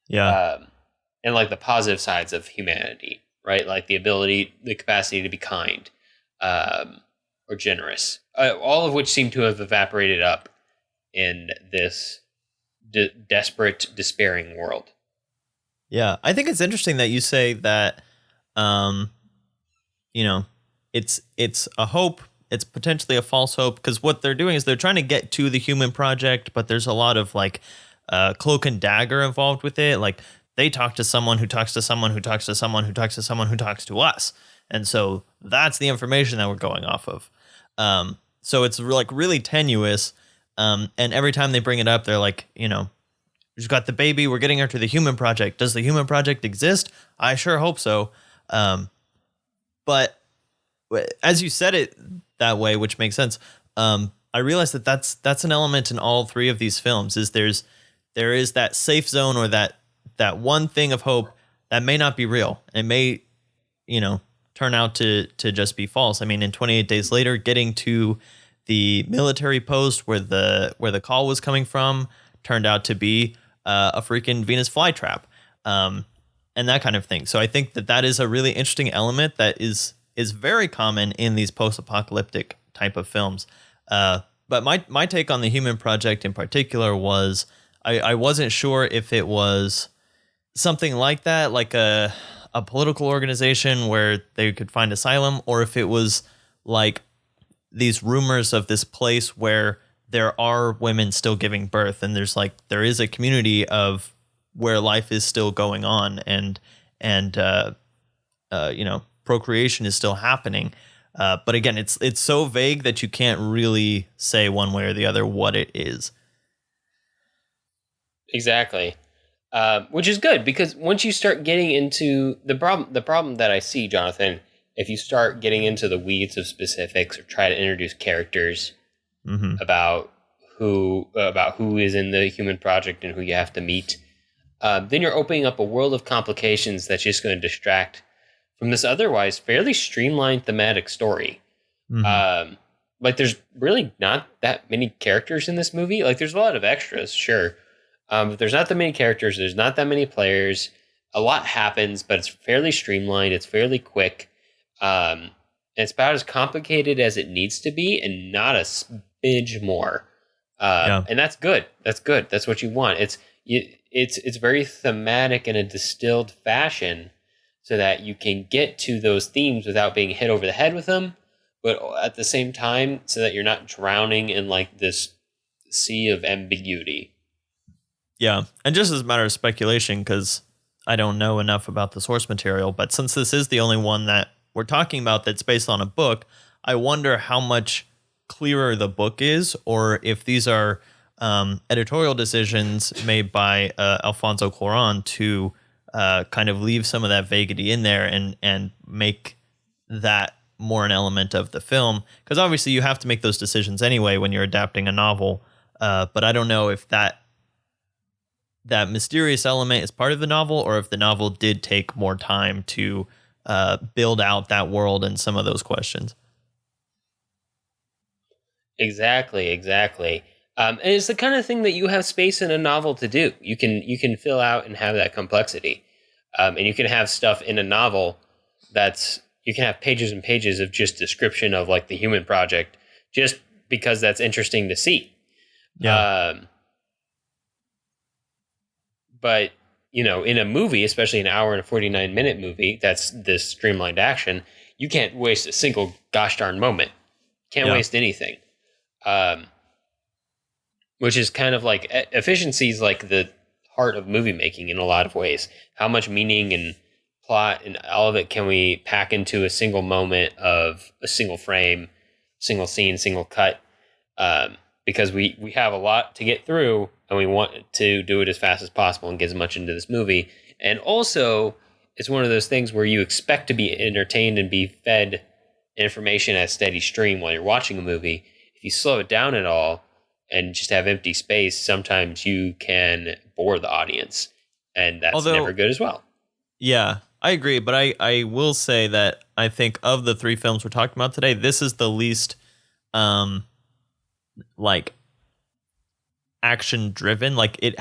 Yeah. And like the positive sides of humanity, right? Like the capacity to be kind, or generous, all of which seem to have evaporated up in this desperate, despairing world. Yeah, I think it's interesting that you say that, it's a hope. It's potentially a false hope, because what they're doing is they're trying to get to the human project, but there's a lot of like cloak and dagger involved with it. Like they talk to someone who talks to someone who talks to someone who talks to someone who talks to us. And so that's the information that we're going off of. So it's like really tenuous. And every time they bring it up, they're like, we've got the baby, we're getting her to the human project. Does the human project exist? I sure hope so. But as you said it that way, which makes sense, I realized that that's an element in all three of these films. Is there is that safe zone, or that one thing of hope that may not be real. It may, turn out to just be false. I mean, in 28 Days Later, getting to the military post where the call was coming from turned out to be a freaking Venus flytrap, and that kind of thing. So I think that is a really interesting element that is very common in these post-apocalyptic type of films. But my take on the Human Project in particular was I wasn't sure if it was something like that, like a political organization where they could find asylum, or if it was like these rumors of this place where there are women still giving birth, and there is a community of where life is still going on, and procreation is still happening. But again, it's so vague that you can't really say one way or the other what it is. Exactly. Which is good, because once you start getting into the problem that I see, Jonathan, if you start getting into the weeds of specifics or try to introduce characters about who is in the human project and who you have to meet, then you're opening up a world of complications that's just going to distract from this otherwise fairly streamlined thematic story. Like there's really not that many characters in this movie. Like there's a lot of extras, sure. But there's not that many characters. There's not that many players. A lot happens, but it's fairly streamlined. It's fairly quick. And it's about as complicated as it needs to be, and not a smidge more. And that's good. That's good. That's what you want. It's very thematic in a distilled fashion, so that you can get to those themes without being hit over the head with them, but at the same time, so that you're not drowning in like this sea of ambiguity. Yeah, and just as a matter of speculation, because I don't know enough about the source material, but since this is the only one that we're talking about that's based on a book, I wonder how much clearer the book is, or if these are editorial decisions made by Alfonso Cuarón to kind of leave some of that vaguity in there and make that more an element of the film. Because obviously you have to make those decisions anyway when you're adapting a novel, but I don't know if that mysterious element is part of the novel, or if the novel did take more time to build out that world and some of those questions. Exactly. And it's the kind of thing that you have space in a novel to do. You can fill out and have that complexity. And you can have stuff in a novel you can have pages and pages of just description of like the human project, just because that's interesting to see. Yeah. But, in a movie, especially an hour and a 49-minute movie, that's this streamlined action, you can't waste a single gosh darn moment. Can't waste anything. Which is kind of like efficiency is like the heart of movie making in a lot of ways. How much meaning and plot and all of it can we pack into a single moment of a single frame, single scene, single cut? Because we have a lot to get through, and we want to do it as fast as possible and get as much into this movie. And also, it's one of those things where you expect to be entertained and be fed information at a steady stream while you're watching a movie. If you slow it down at all and just have empty space, sometimes you can bore the audience, and that's never good as well. Yeah, I agree, but I will say that I think of the three films we're talking about today, this is the least like action driven. Like it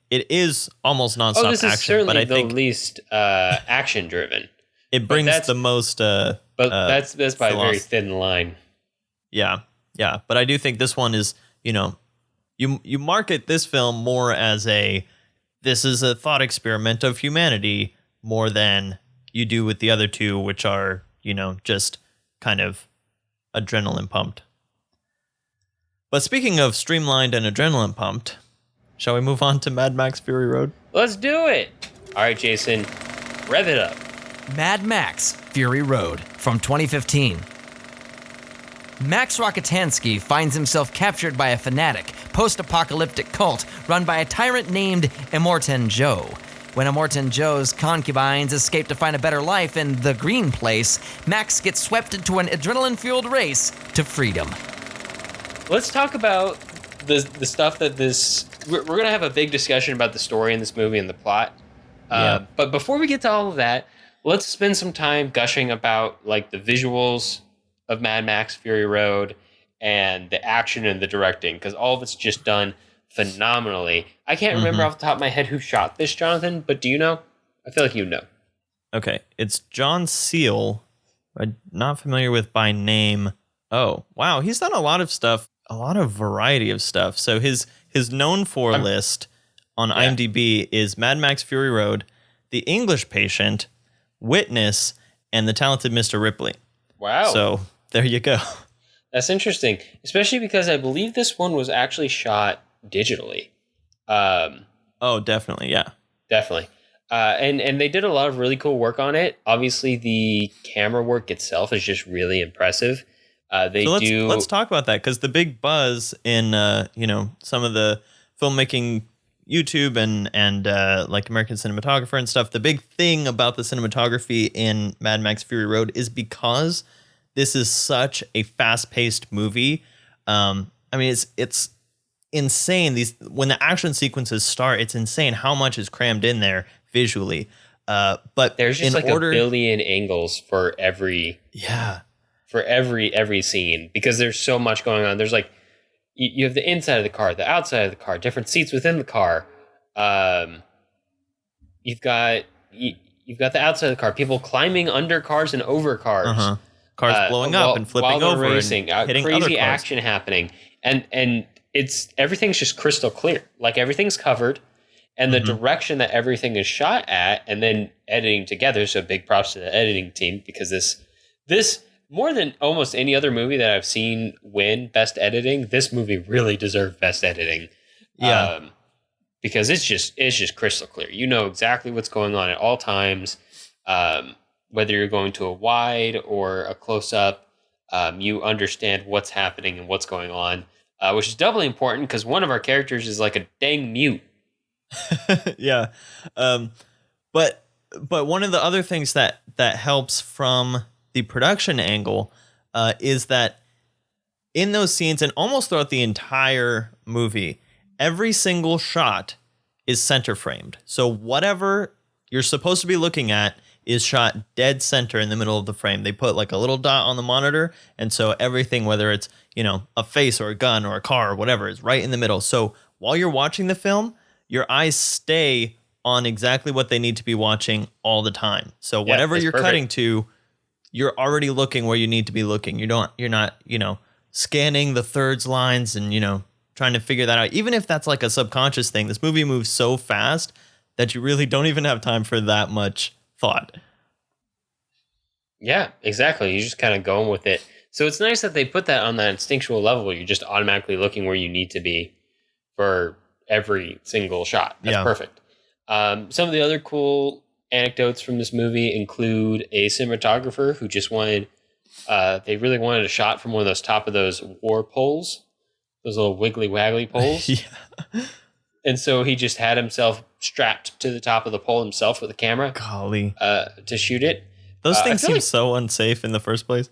is almost nonstop this is action, certainly but I the think least action driven. It brings the most but that's by a very philosophy. thin line. Yeah. Yeah. But I do think this one is, you market this film more as this is a thought experiment of humanity more than you do with the other two, which are, just kind of adrenaline pumped. But speaking of streamlined and adrenaline pumped, shall we move on to Mad Max Fury Road? Let's do it. All right, Jason, rev it up. Mad Max Fury Road from 2015. Max Rockatansky finds himself captured by a fanatic, post-apocalyptic cult run by a tyrant named Immortan Joe. When Immortan Joe's concubines escape to find a better life in the Green Place, Max gets swept into an adrenaline-fueled race to freedom. Let's talk about the stuff that we're going to have a big discussion about the story in this movie and the plot. But before we get to all of that, let's spend some time gushing about like the visuals of Mad Max Fury Road and the action and the directing, because all of it's just done phenomenally. I can't remember off the top of my head who shot this, Jonathan, but do you know? I feel like you know. Okay, it's John Seal. I'm not familiar with by name. Oh, wow, he's done a lot of stuff, a lot of variety of stuff. So his known for list on IMDb is Mad Max Fury Road, The English Patient, Witness, and The Talented Mr. Ripley. Wow. So there you go. That's interesting, especially because I believe this one was actually shot digitally. Oh, definitely. Yeah, definitely. And they did a lot of really cool work on it. Obviously, the camera work itself is just really impressive. Let's talk about that, because the big buzz in some of the filmmaking YouTube and like American Cinematographer and stuff, the big thing about the cinematography in Mad Max Fury Road is because this is such a fast-paced movie. I mean, it's insane. When the action sequences start, it's insane how much is crammed in there visually. But there's just a billion angles for every scene, because there's so much going on. There's like you have the inside of the car, the outside of the car, different seats within the car. You've got the outside of the car, people climbing under cars and over cars. Cars blowing up and flipping over, racing, and hitting crazy other cars. Action happening, and everything's just crystal clear. Like everything's covered, and the direction that everything is shot at, and then editing together. So big props to the editing team, because this more than almost any other movie that I've seen win Best Editing, this movie really deserved Best Editing. Yeah, because it's just crystal clear. You know exactly what's going on at all times. Whether you're going to a wide or a close-up, you understand what's happening and what's going on, which is doubly important because one of our characters is like a dang mute. Yeah. But one of the other things that helps from the production angle is that in those scenes and almost throughout the entire movie, every single shot is center framed. So whatever you're supposed to be looking at is shot dead center in the middle of the frame. They put like a little dot on the monitor, and so everything, whether it's, a face or a gun or a car or whatever, is right in the middle. So while you're watching the film, your eyes stay on exactly what they need to be watching all the time. So whatever you're cutting to, you're already looking where you need to be looking. You're not, scanning the thirds lines and, trying to figure that out. Even if that's like a subconscious thing, this movie moves so fast that you really don't even have time for that much thought. Yeah, exactly. You're just kind of going with it. So it's nice that they put that on that instinctual level where you're just automatically looking where you need to be for every single shot. That's perfect. Some of the other cool anecdotes from this movie include a cinematographer who just they really wanted a shot from one of those top of those war poles, those little wiggly waggly poles. Yeah. And so he just had himself strapped to the top of the pole himself with a camera. Golly. To shoot it. Those things seem so unsafe in the first place.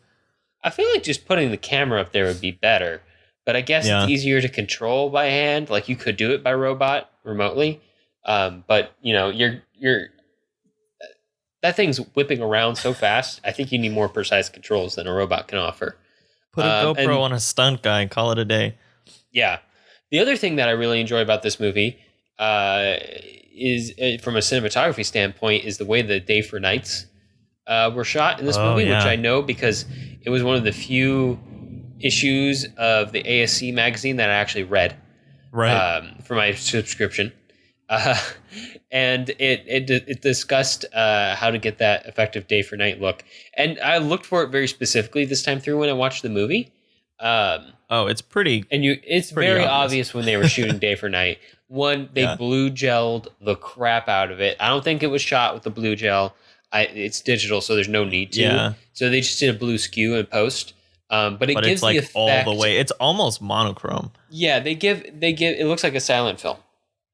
I feel like just putting the camera up there would be better. But I guess it's easier to control by hand. Like you could do it by robot remotely. But, you're that thing's whipping around so fast. I think you need more precise controls than a robot can offer. Put a GoPro on a stunt guy and call it a day. Yeah. The other thing that I really enjoy about this movie is, from a cinematography standpoint, is the way the day for nights were shot in this movie, which I know because it was one of the few issues of the ASC magazine that I actually read for my subscription. And it discussed how to get that effective day for night look. And I looked for it very specifically this time through when I watched the movie. It's pretty. And it's pretty very obvious when they were shooting day for night. One, they blue gelled the crap out of it. I don't think it was shot with the blue gel. It's digital, so there's no need to. Yeah. So they just did a blue skew in post. But it gives it's like the effect, all the way. It's almost monochrome. Yeah, they give. It looks like a silent film,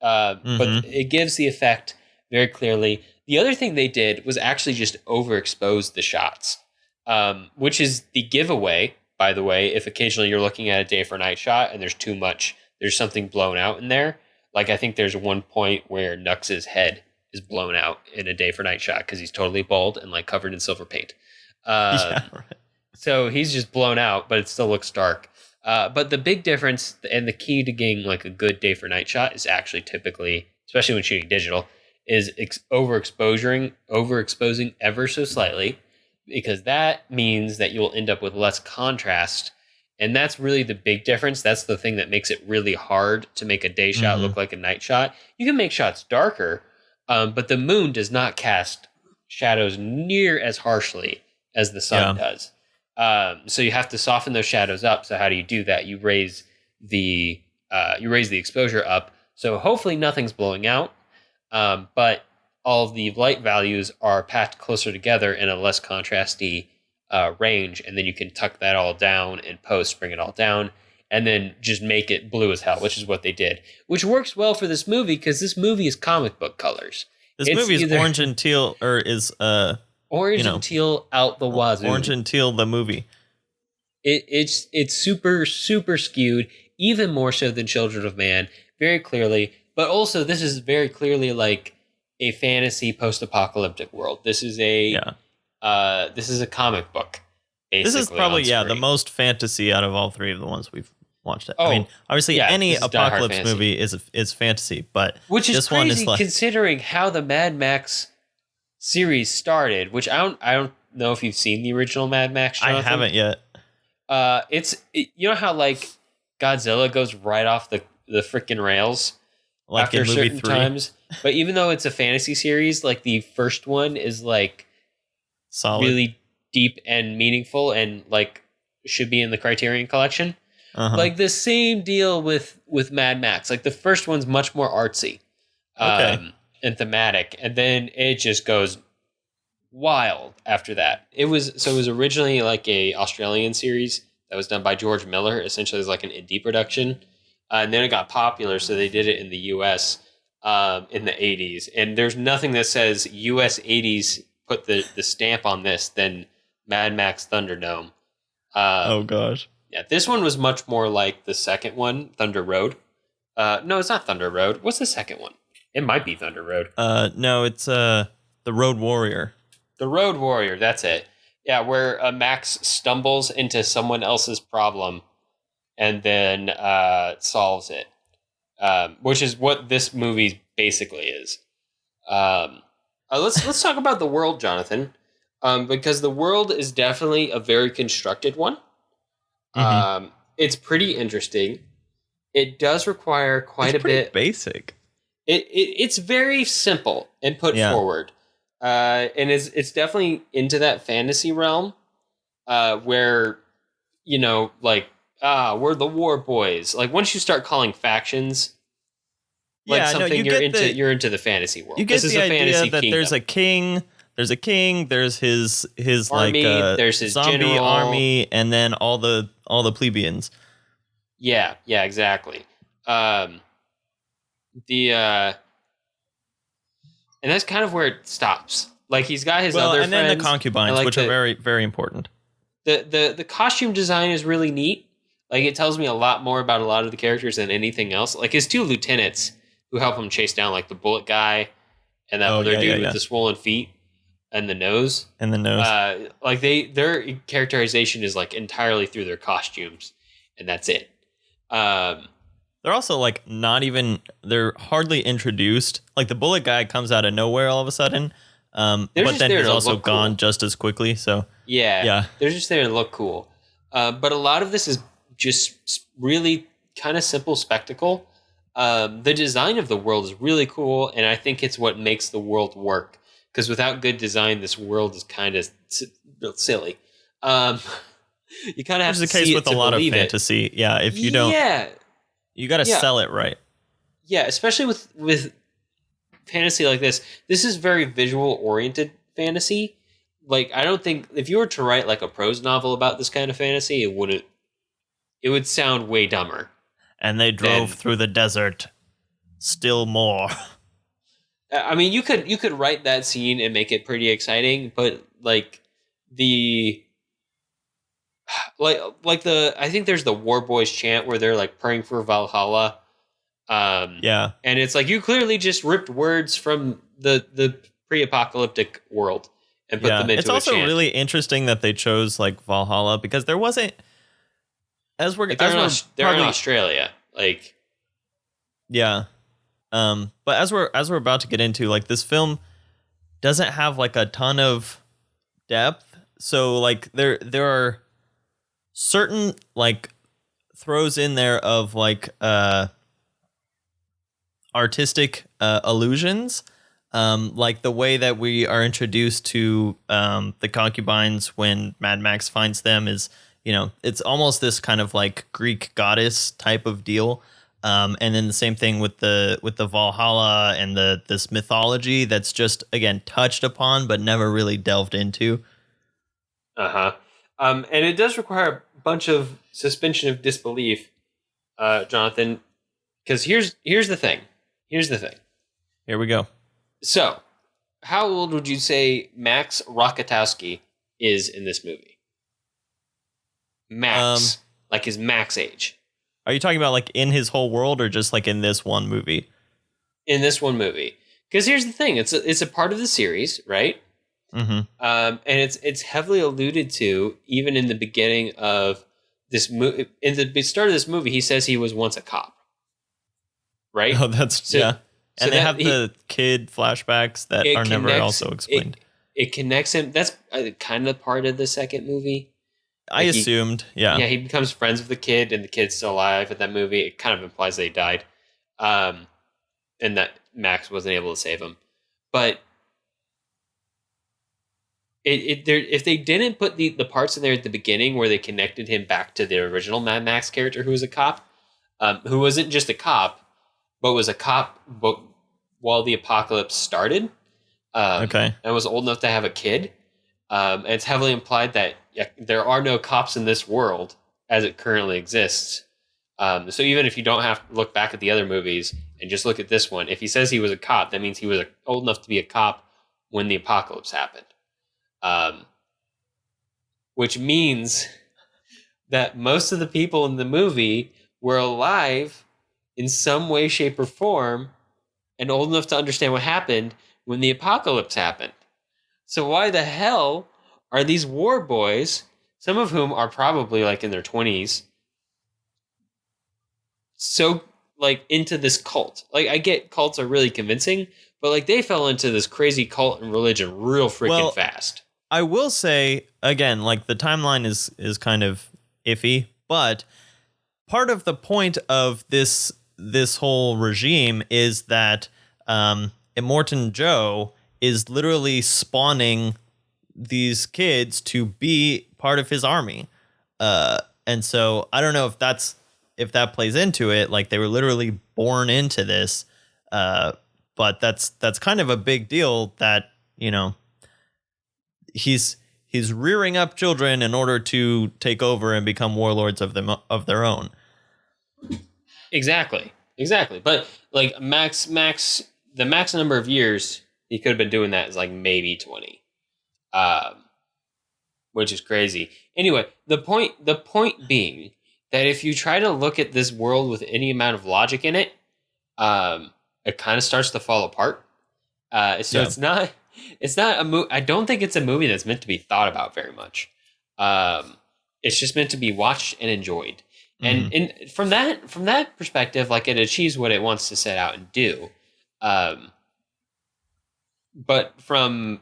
but it gives the effect very clearly. The other thing they did was actually just overexpose the shots, which is the giveaway. By the way, if occasionally you're looking at a day for night shot and there's something blown out in there. Like I think there's one point where Nux's head is blown out in a day for night shot because he's totally bald and like covered in silver paint. So he's just blown out, but it still looks dark. But the big difference and the key to getting like a good day for night shot is actually typically, especially when shooting digital, is overexposing ever so slightly, because that means that you'll end up with less contrast. And that's really the big difference. That's the thing that makes it really hard to make a day shot look like a night shot. You can make shots darker, but the moon does not cast shadows near as harshly as the sun does. So you have to soften those shadows up. So how do you do that? You raise the exposure up. So hopefully nothing's blowing out, but all of the light values are packed closer together in a less contrasty range, and then you can tuck that all down in post, bring it all down, and then just make it blue as hell, which is what they did, which works well for this movie because this movie is comic book colors. This movie is orange and teal, or is orange and teal out the wazoo. Orange and teal, the movie. It's super, super skewed, even more so than Children of Man, very clearly. But also, this is very clearly like a fantasy post-apocalyptic world. This is a comic book. Basically, this is probably the most fantasy out of all three of the ones we've watched. I mean, obviously, any apocalypse movie is fantasy, but which is this crazy one is like, considering how the Mad Max series started. Which I don't know if you've seen the original Mad Max, Jonathan. I haven't yet. You know how like Godzilla goes right off the freaking rails like after in movie certain 3. times, but even though it's a fantasy series, like the first one is like solid, really deep and meaningful, and like should be in the Criterion Collection. Like the same deal with Mad Max. Like the first one's much more artsy, and thematic, and then it just goes wild after that. It was originally like a Australian series that was done by George Miller, essentially as like an indie production, and then it got popular, so they did it in the U.S. In the 80s. And there's nothing that says U.S. 80s put the stamp on this than Mad Max Thunderdome. Oh gosh. Yeah, this one was much more like the second one, Thunder Road. No, it's not Thunder Road. What's the second one? It might be Thunder Road. No, it's The Road Warrior. The Road Warrior, that's it. Yeah, where Max stumbles into someone else's problem and then solves it, which is what this movie basically is. Let's talk about the world, Jonathan, because the world is definitely a very constructed one. It's pretty interesting. It does require quite a bit. Basic. It's very simple and put forward. And it's definitely into that fantasy realm, where, you know, like, we're the war boys. Like once you start calling factions, like something you're into the fantasy world. You get the idea that there's a king. There's a king. There's his army, like there's his zombie general army, and then all the plebeians. Yeah, exactly. And that's kind of where it stops. Like he's got his other and friends, then the concubines, like which are very, very important. The costume design is really neat. Like it tells me a lot more about a lot of the characters than anything else. Like his two lieutenants who help him chase down like the bullet guy and that other dude with the swollen feet and the nose. Like their characterization is like entirely through their costumes, and that's it. They're also like they're hardly introduced. Like the bullet guy comes out of nowhere all of a sudden. But then he's also gone just as quickly. So yeah, they're just there to look cool. But a lot of this is just really kind of simple spectacle. The design of the world is really cool, and I think it's what makes the world work. Because without good design, this world is kind of silly. You kind of have to see it to believe it. Which is the case with a lot of fantasy. Yeah, if you don't, you got to sell it right. Yeah, especially with fantasy like this. This is very visual oriented fantasy. Like, I don't think if you were to write like a prose novel about this kind of fantasy, it would sound way dumber. And they drove through the desert still more. I mean, you could write that scene and make it pretty exciting, but like I think there's the War Boys chant where they're like praying for Valhalla. And it's like you clearly just ripped words from the pre-apocalyptic world and put them into a chant. It's also really interesting that they chose like Valhalla because there wasn't they're in Australia, like but as we're about to get into, like, this film doesn't have like a ton of depth, so like there are certain like throws in there of like artistic allusions, like the way that we are introduced to the concubines when Mad Max finds them is, it's almost this kind of like Greek goddess type of deal. And then the same thing with the Valhalla and this mythology that's just, again, touched upon but never really delved into. And it does require a bunch of suspension of disbelief, Jonathan, because here's the thing. Here we go. So, how old would you say Max Rokotowski is in this movie? Max, like his max age. Are you talking about like in his whole world or just like in this one movie? In this one movie. Because here's the thing. It's a part of the series, right? Mm-hmm. And it's heavily alluded to even in the beginning of this movie. In the start of this movie, he says he was once a cop. Right? Oh, that's... yeah. And they have the kid flashbacks that are never also explained. It connects him. That's kind of part of the second movie. I assumed, yeah. Yeah, he becomes friends with the kid, and the kid's still alive in that movie. It kind of implies that he died, and that Max wasn't able to save him. But if they didn't put the parts in there at the beginning where they connected him back to the original Mad Max character who was a cop, who wasn't just a cop, but was a cop while the apocalypse started, and was old enough to have a kid, and it's heavily implied that there are no cops in this world as it currently exists. So even if you don't have to look back at the other movies and just look at this one, if he says he was a cop, that means he was old enough to be a cop when the apocalypse happened. Which means that most of the people in the movie were alive in some way, shape, or form and old enough to understand what happened when the apocalypse happened. So why the hell are these war boys, some of whom are probably like in their 20s, so like into this cult? Like, I get cults are really convincing, but like they fell into this crazy cult and religion real freaking fast. I will say, again, like the timeline is kind of iffy, but part of the point of this whole regime is that Immortan Joe is literally spawning these kids to be part of his army. And so I don't know if that plays into it. Like, they were literally born into this. But that's kind of a big deal that, he's rearing up children in order to take over and become warlords of their own. Exactly. But like the max number of years he could have been doing that is like maybe 20, which is crazy. Anyway, the point being that if you try to look at this world with any amount of logic in it, it kind of starts to fall apart. It's not a movie. I don't think it's a movie that's meant to be thought about very much. It's just meant to be watched and enjoyed. Mm-hmm. And from that perspective, like, it achieves what it wants to set out and do. But from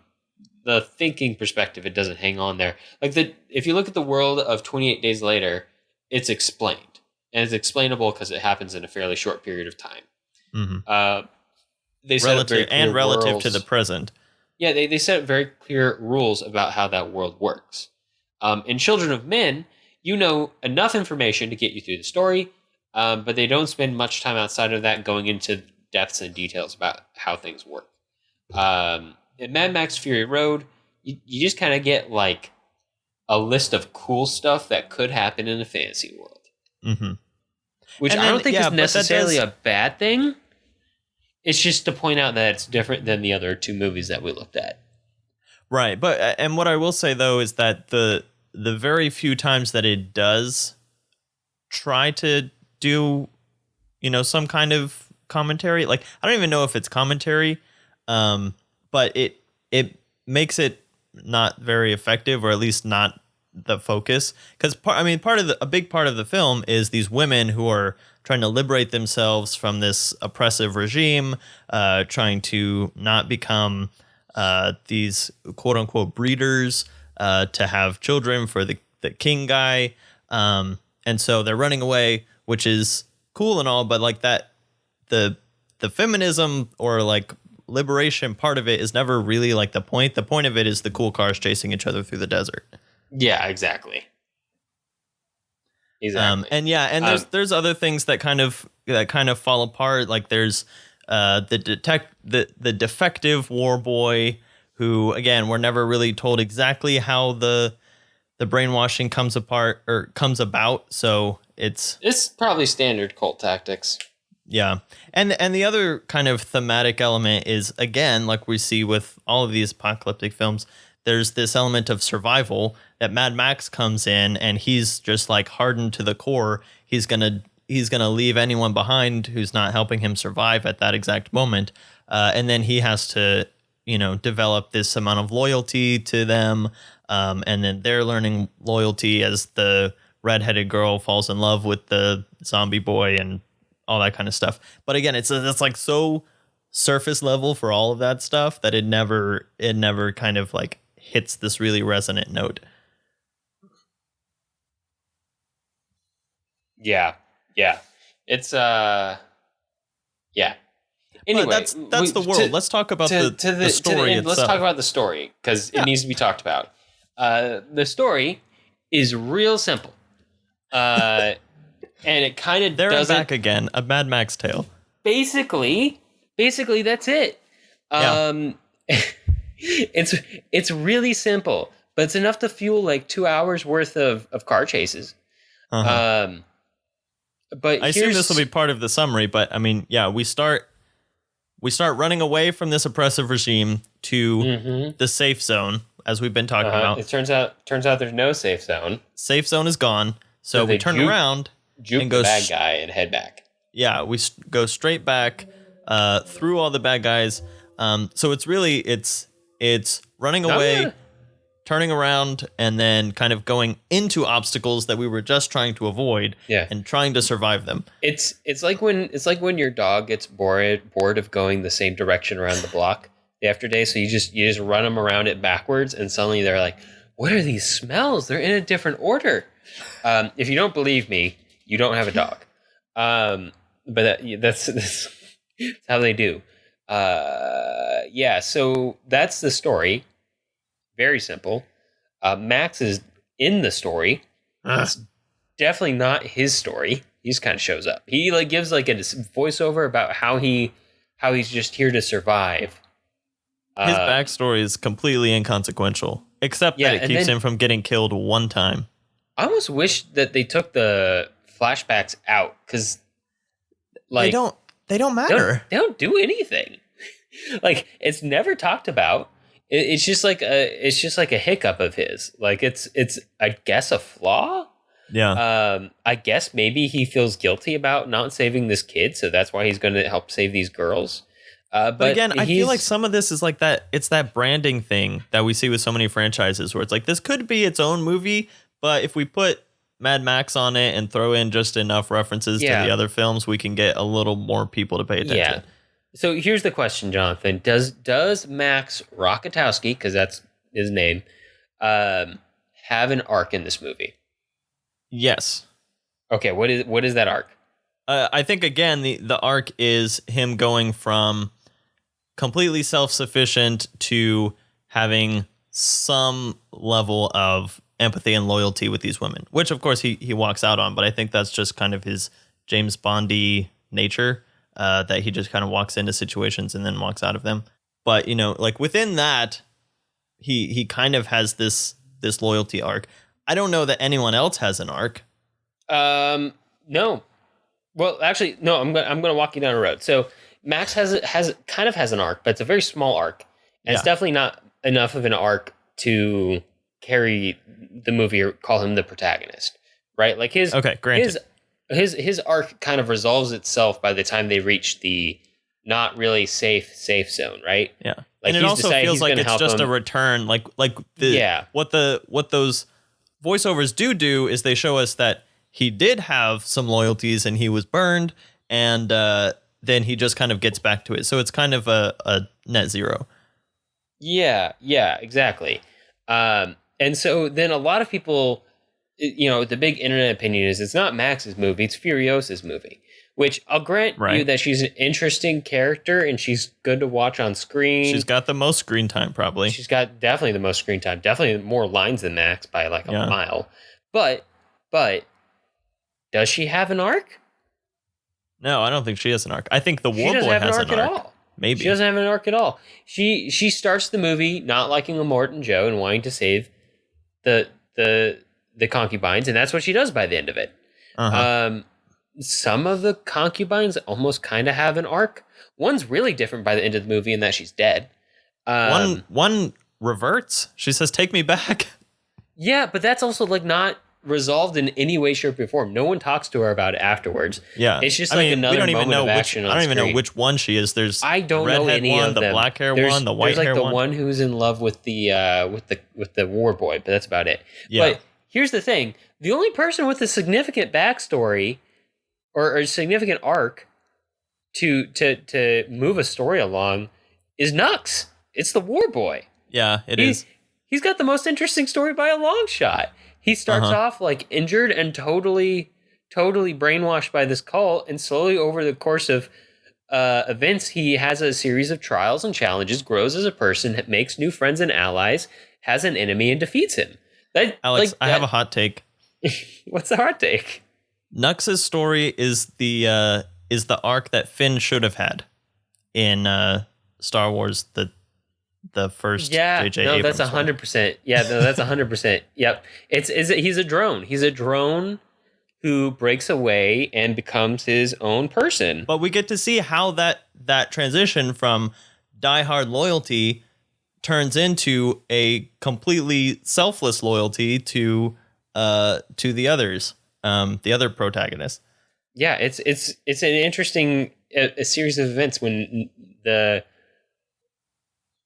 the thinking perspective, it doesn't hang on there. Like if you look at the world of 28 Days Later, it's explained, and it's explainable because it happens in a fairly short period of time. Mm-hmm. They set up very clear relative rules. To the present. Yeah, they set up very clear rules about how that world works. In Children of Men, you know enough information to get you through the story, but they don't spend much time outside of that going into depths and details about how things work. In Mad Max Fury Road, you just kind of get like a list of cool stuff that could happen in a fantasy world. Mm-hmm. Which I don't think is necessarily a bad thing. It's just to point out that it's different than the other two movies that we looked at. Right, but and what I will say though is that the very few times that it does try to do, some kind of commentary, like I don't even know if it's commentary, but it makes it not very effective, or at least not the focus. Because a big part of the film is these women who are trying to liberate themselves from this oppressive regime, trying to not become these quote unquote breeders, to have children for the king guy. And so they're running away, which is cool and all, but like that, the feminism or like liberation part of it is never really like the point. The point of it is the cool cars chasing each other through the desert. Yeah, exactly. And there's other things that kind of fall apart. Like there's the defective war boy who, again, we're never really told exactly how the brainwashing comes about. So it's probably standard cult tactics. Yeah. And the other kind of thematic element is, again, like we see with all of these apocalyptic films, there's this element of survival that Mad Max comes in, and he's just like hardened to the core. He's going to leave anyone behind who's not helping him survive at that exact moment. And then he has to, develop this amount of loyalty to them. And then they're learning loyalty as the redheaded girl falls in love with the zombie boy and all that kind of stuff. But again, it's like so surface level for all of that stuff that it never kind of like hits this really resonant note. Yeah. It's yeah. Anyway, that's the world. Let's talk about the story itself. Let's talk about the story, because it needs to be talked about. The story is real simple. And it kind of They're back again, a Mad Max tale. Basically, that's it. It's really simple, but it's enough to fuel like 2 hours worth of car chases. Uh-huh. But I assume this will be part of the summary. But I mean, we start running away from this oppressive regime to the safe zone, as we've been talking about. It turns out there's no safe zone. Safe zone is gone, so we turn around. Juke the bad guy and head back. Yeah, we go straight back through all the bad guys. So it's really it's running away, turning around, and then kind of going into obstacles that we were just trying to avoid, and trying to survive them. It's like when your dog gets bored of going the same direction around the block day after day. So you just run them around it backwards, and suddenly they're like, "What are these smells? They're in a different order." If you don't believe me, you don't have a dog. But that's how they do. So that's the story. Very simple. Max is in the story. It's definitely not his story. He just kind of shows up. He like gives like a voiceover about how he's just here to survive. His backstory is completely inconsequential, except that it keeps him from getting killed one time. I almost wish that they took the flashbacks out, because like they don't matter. They don't do anything. Like, it's never talked about. It's just like a hiccup of his. Like it's I guess a flaw. Yeah. I guess maybe he feels guilty about not saving this kid, so that's why he's going to help save these girls. But again, I feel like some of this is like that. It's that branding thing that we see with so many franchises, where it's like, this could be its own movie, but if we put Mad Max on it and throw in just enough references to the other films, we can get a little more people to pay attention. Yeah. So here's the question, Jonathan. Does Max Rockatowski, because that's his name, have an arc in this movie? Yes. Okay, what is that arc? I think again the arc is him going from completely self-sufficient to having some level of empathy and loyalty with these women, which of course he walks out on, but I think that's just kind of his James Bondy nature, that he just kind of walks into situations and then walks out of them. But like within that, he kind of has this loyalty arc. I don't know that anyone else has an arc. No. Well, actually, no. I'm gonna walk you down a road. So Max has an arc, but it's a very small arc, and it's definitely not enough of an arc to carry the movie or call him the protagonist, right? Like his arc kind of resolves itself by the time they reach the not really safe zone, right? Yeah, like and it also feels like it's just a return. What those voiceovers do is they show us that he did have some loyalties and he was burned, and then he just kind of gets back to it. So it's kind of a net zero. Yeah, exactly. And so then a lot of people, the big internet opinion is it's not Max's movie, it's Furiosa's movie, which I'll grant you that she's an interesting character and she's good to watch on screen. She's got the most screen time, probably. She's got definitely the most screen time, definitely more lines than Max by like a mile. But does she have an arc? No, I don't think she has an arc. I think the War Boy has an arc at all. Maybe. She doesn't have an arc at all. She starts the movie not liking Immortan Joe and wanting to save the concubines, and that's what she does by the end of it. Uh-huh. Some of the concubines almost kind of have an arc. One's really different by the end of the movie in that she's dead. One reverts. She says, "Take me back." Yeah, but that's also like not resolved in any way, shape, or form. No one talks to her about it afterwards. Yeah, it's just another moment of action. I don't even know which one she is. There's I don't know any one, of them. The black hair one, the white hair one. There's like the one who's in love with the war boy, but that's about it. Yeah. But here's the thing: the only person with a significant backstory or a significant arc to move a story along is Nux. It's the war boy. Yeah, it is. He's got the most interesting story by a long shot. He starts off like injured and totally brainwashed by this cult, and slowly over the course of events, he has a series of trials and challenges, grows as a person, makes new friends and allies, has an enemy, and defeats him. Alex, I have a hot take. What's the hot take? Nux's story is the arc that Finn should have had in Star Wars, the first J.J. Abrams. That's 100%. Yeah, no, that's 100%. Yep. He's a drone. He's a drone who breaks away and becomes his own person. But we get to see how that transition from diehard loyalty turns into a completely selfless loyalty to the others, the other protagonists. Yeah, it's an interesting a series of events when the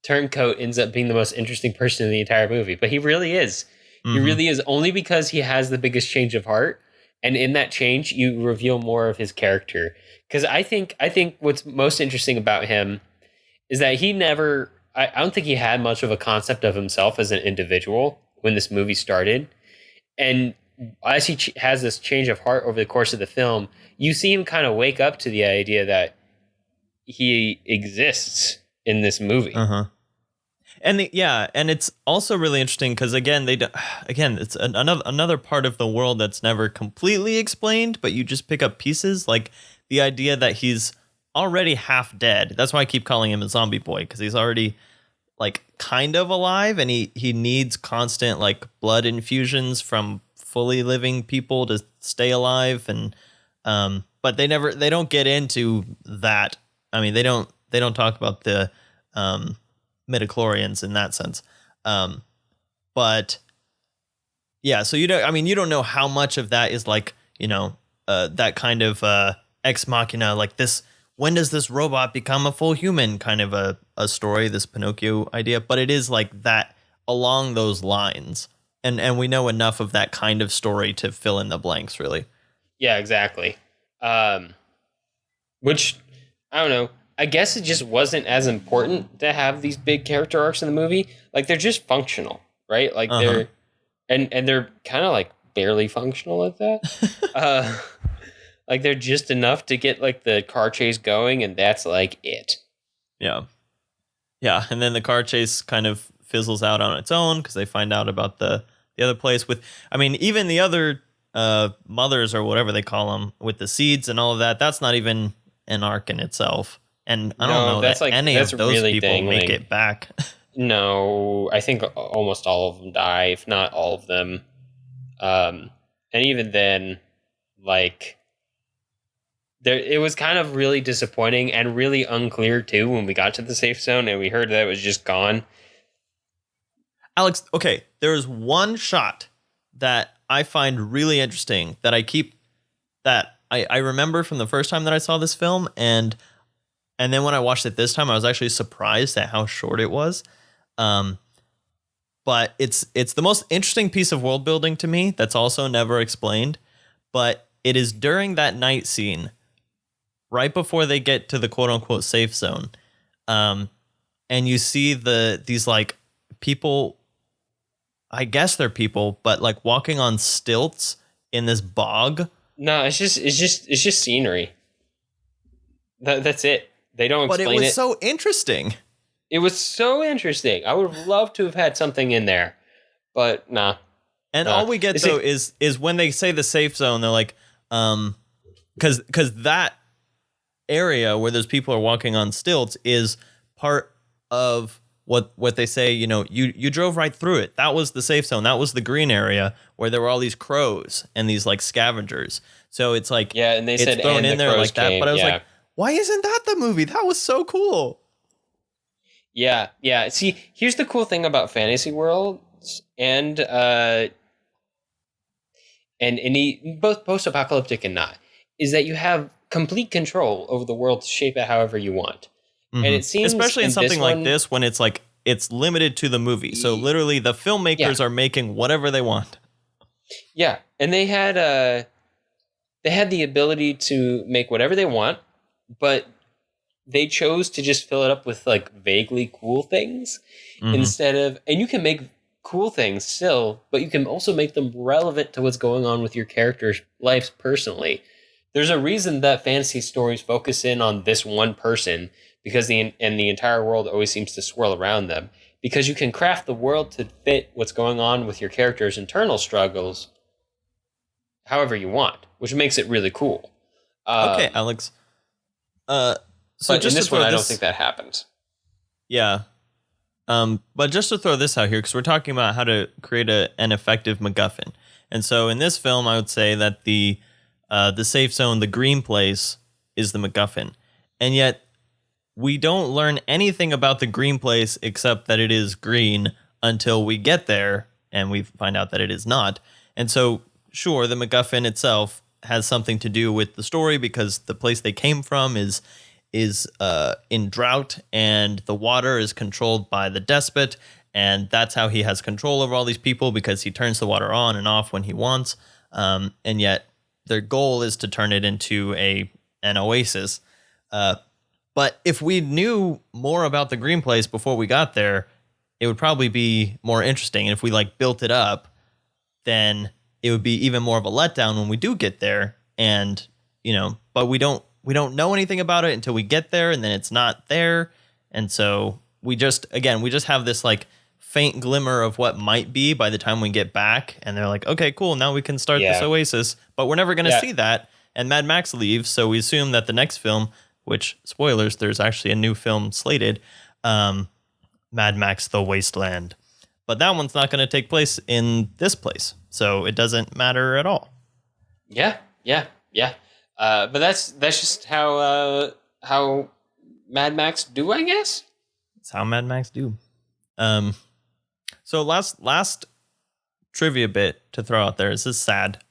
turncoat ends up being the most interesting person in the entire movie. But he really is. Mm-hmm. He really is, only because he has the biggest change of heart. And in that change, you reveal more of his character. Because I think what's most interesting about him is that he never... I don't think he had much of a concept of himself as an individual when this movie started. And as he has this change of heart over the course of the film, you see him kind of wake up to the idea that he exists in this movie. Uh-huh. And and it's also really interesting because again, it's another part of the world that's never completely explained, but you just pick up pieces, like the idea that he's already half dead. That's why I keep calling him a zombie boy, because he's already like kind of alive, and he needs constant like blood infusions from fully living people to stay alive. And but they don't get into that. I mean, they don't talk about the midichlorians in that sense. But yeah, so you don't know how much of that is like, that kind of ex machina, like this, when does this robot become a full human kind of a story, this Pinocchio idea, but it is like that along those lines. And we know enough of that kind of story to fill in the blanks, really. Yeah, exactly. Which, I don't know. I guess it just wasn't as important to have these big character arcs in the movie. Like, they're just functional, right? Like, they're and they're kind of like barely functional at that. Like, they're just enough to get like the car chase going, and that's like it. Yeah. Yeah, and then the car chase kind of fizzles out on its own because they find out about the other place with, I mean, even the other mothers or whatever they call them with the seeds and all of that, that's not even an arc in itself. And I don't know that like, any of those really people dangling. Make it back. No, I think almost all of them die, if not all of them. And even then, like, it was kind of really disappointing and really unclear, too, when we got to the safe zone and we heard that it was just gone. Alex, okay, there is one shot that I find really interesting that I remember from the first time that I saw this film, and then when I watched it this time, I was actually surprised at how short it was. But it's the most interesting piece of world building to me that's also never explained. But it is during that night scene, right before they get to the quote unquote safe zone, and you see these like people. I guess they're people, but like walking on stilts in this bog. No, it's just scenery. That's it. They don't explain it. But it was so interesting. It was so interesting. I would have loved to have had something in there, but nah. And all we get though is when they say the safe zone, they're like, because that area where those people are walking on stilts is part of what they say, you know, you drove right through it. That was the safe zone. That was the green area where there were all these crows and these like scavengers. So it's like, yeah, and they it's said thrown in there like that. But I was like, why isn't that the movie? That was so cool. Yeah. See, here's the cool thing about fantasy worlds and both post-apocalyptic and not, is that you have complete control over the world to shape it however you want. Mm-hmm. And it seems, especially in something like this, when it's like it's limited to the movie. So literally, the filmmakers are making whatever they want. Yeah, and they had the ability to make whatever they want, but they chose to just fill it up with like vaguely cool things instead of. And you can make cool things still, but you can also make them relevant to what's going on with your characters' lives personally. There's a reason that fantasy stories focus in on this one person. Because the entire world always seems to swirl around them. Because you can craft the world to fit what's going on with your character's internal struggles however you want, which makes it really cool. Okay, Alex. So but just in this one, I don't think that happens. Yeah. But just to throw this out here, because we're talking about how to create an effective MacGuffin. And so in this film, I would say that the safe zone, the green place, is the MacGuffin. And yet, we don't learn anything about the green place except that it is green until we get there and we find out that it is not. And so, sure, the MacGuffin itself has something to do with the story because the place they came from is in drought and the water is controlled by the despot. And that's how he has control over all these people because he turns the water on and off when he wants. And yet their goal is to turn it into an oasis. But if we knew more about the green place before we got there, it would probably be more interesting. And if we like built it up, then it would be even more of a letdown when we do get there. And, you know, but we don't know anything about it until we get there and then it's not there. And so we just have this like faint glimmer of what might be by the time we get back. And they're like, okay, cool. Now we can start this oasis, but we're never going to see that. And Mad Max leaves. So we assume that the next film, which, spoilers, there's actually a new film slated, Mad Max The Wasteland. But that one's not going to take place in this place, so it doesn't matter at all. Yeah. But that's just how Mad Max do, I guess? That's how Mad Max do. So last trivia bit to throw out there, this is sad,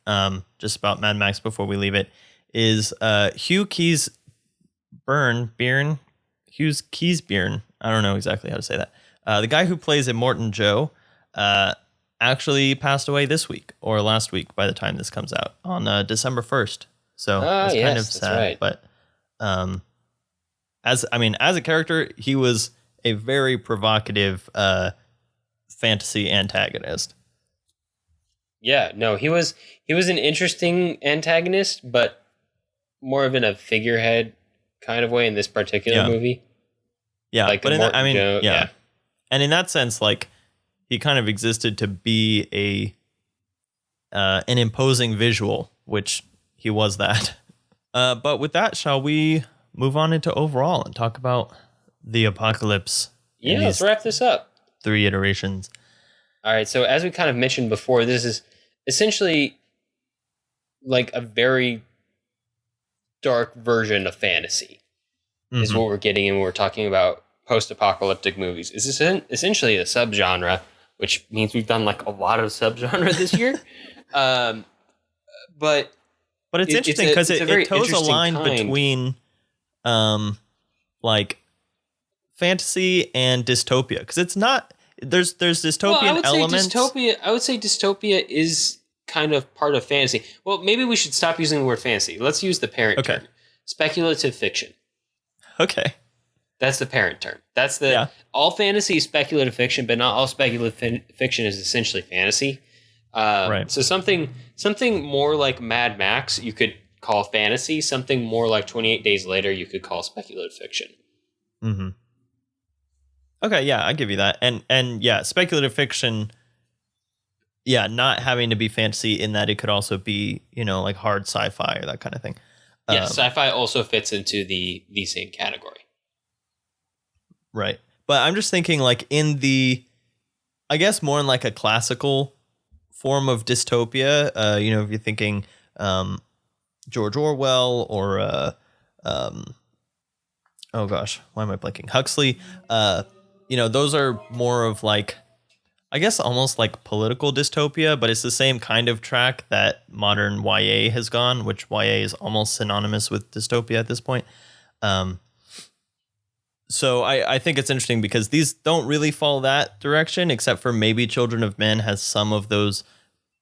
just about Mad Max before we leave it, is Hugh Keysbyrne, I don't know exactly how to say that. The guy who plays Immortan Joe actually passed away this week or last week by the time this comes out on December 1st. So it's kind of sad. Right. But as a character, he was a very provocative fantasy antagonist. Yeah, no, he was an interesting antagonist, but more of in a figurehead kind of way in this particular movie. Yeah, like but yeah. And in that sense, like, he kind of existed to be an imposing visual, which he was that. But with that, shall we move on into overall and talk about the apocalypse? Yeah, let's wrap this up. 3 iterations. All right, so as we kind of mentioned before, this is essentially like a very dark version of fantasy, is what we're getting, and we're talking about post-apocalyptic movies. It's essentially a subgenre, which means we've done like a lot of subgenre this year. But it's interesting because it toes a line between like fantasy and dystopia, because it's not there's dystopian elements. I would say dystopia is kind of part of fantasy. Well, maybe we should stop using the word fantasy. Let's use the parent term. Speculative fiction. Okay. That's the parent term. That's the all fantasy is speculative fiction, but not all speculative fiction is essentially fantasy. Right. So something more like Mad Max you could call fantasy. Something more like 28 Days Later you could call speculative fiction. Mm-hmm. Okay, yeah, I give you that. And yeah, speculative fiction, yeah, not having to be fantasy in that it could also be, like hard sci-fi or that kind of thing. Yeah, sci-fi also fits into the same category. Right. But I'm just thinking like I guess more in like a classical form of dystopia, if you're thinking George Orwell or oh gosh, why am I blanking? Huxley, those are more of like, I guess almost like political dystopia, but it's the same kind of track that modern YA has gone, which YA is almost synonymous with dystopia at this point. So I think it's interesting because these don't really follow that direction, except for maybe Children of Men has some of those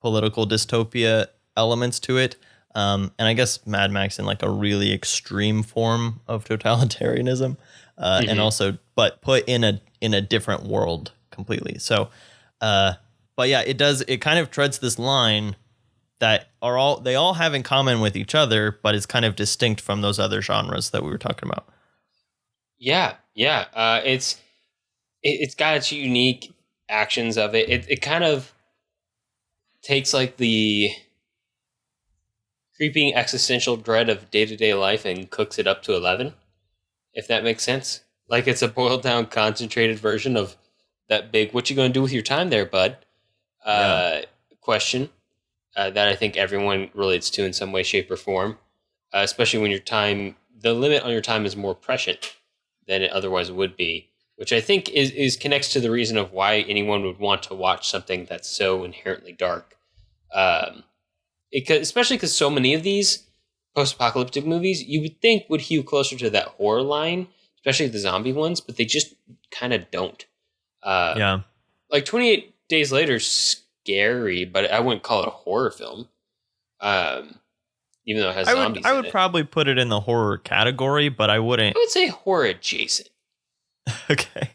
political dystopia elements to it. And I guess Mad Max in like a really extreme form of totalitarianism, and also, but put in a different world completely. So, but yeah, it kind of treads this line that they all have in common with each other, but it's kind of distinct from those other genres that we were talking about. Yeah. It's got its unique actions of it. It kind of takes like the creeping existential dread of day-to-day life and cooks it up to 11, if that makes sense. Like it's a boiled down, concentrated version of that big "what you gonna do with your time there, bud?" question that I think everyone relates to in some way, shape, or form, especially when the limit on your time is more prescient than it otherwise would be, which I think is connects to the reason of why anyone would want to watch something that's so inherently dark. Especially because so many of these post-apocalyptic movies you would think would hew closer to that horror line, especially the zombie ones, but they just kind of don't. Like 28 Days Later is scary, but I wouldn't call it a horror film. Even though it has zombies in it. I would probably put it in the horror category, but I wouldn't. I would say horror adjacent. Okay.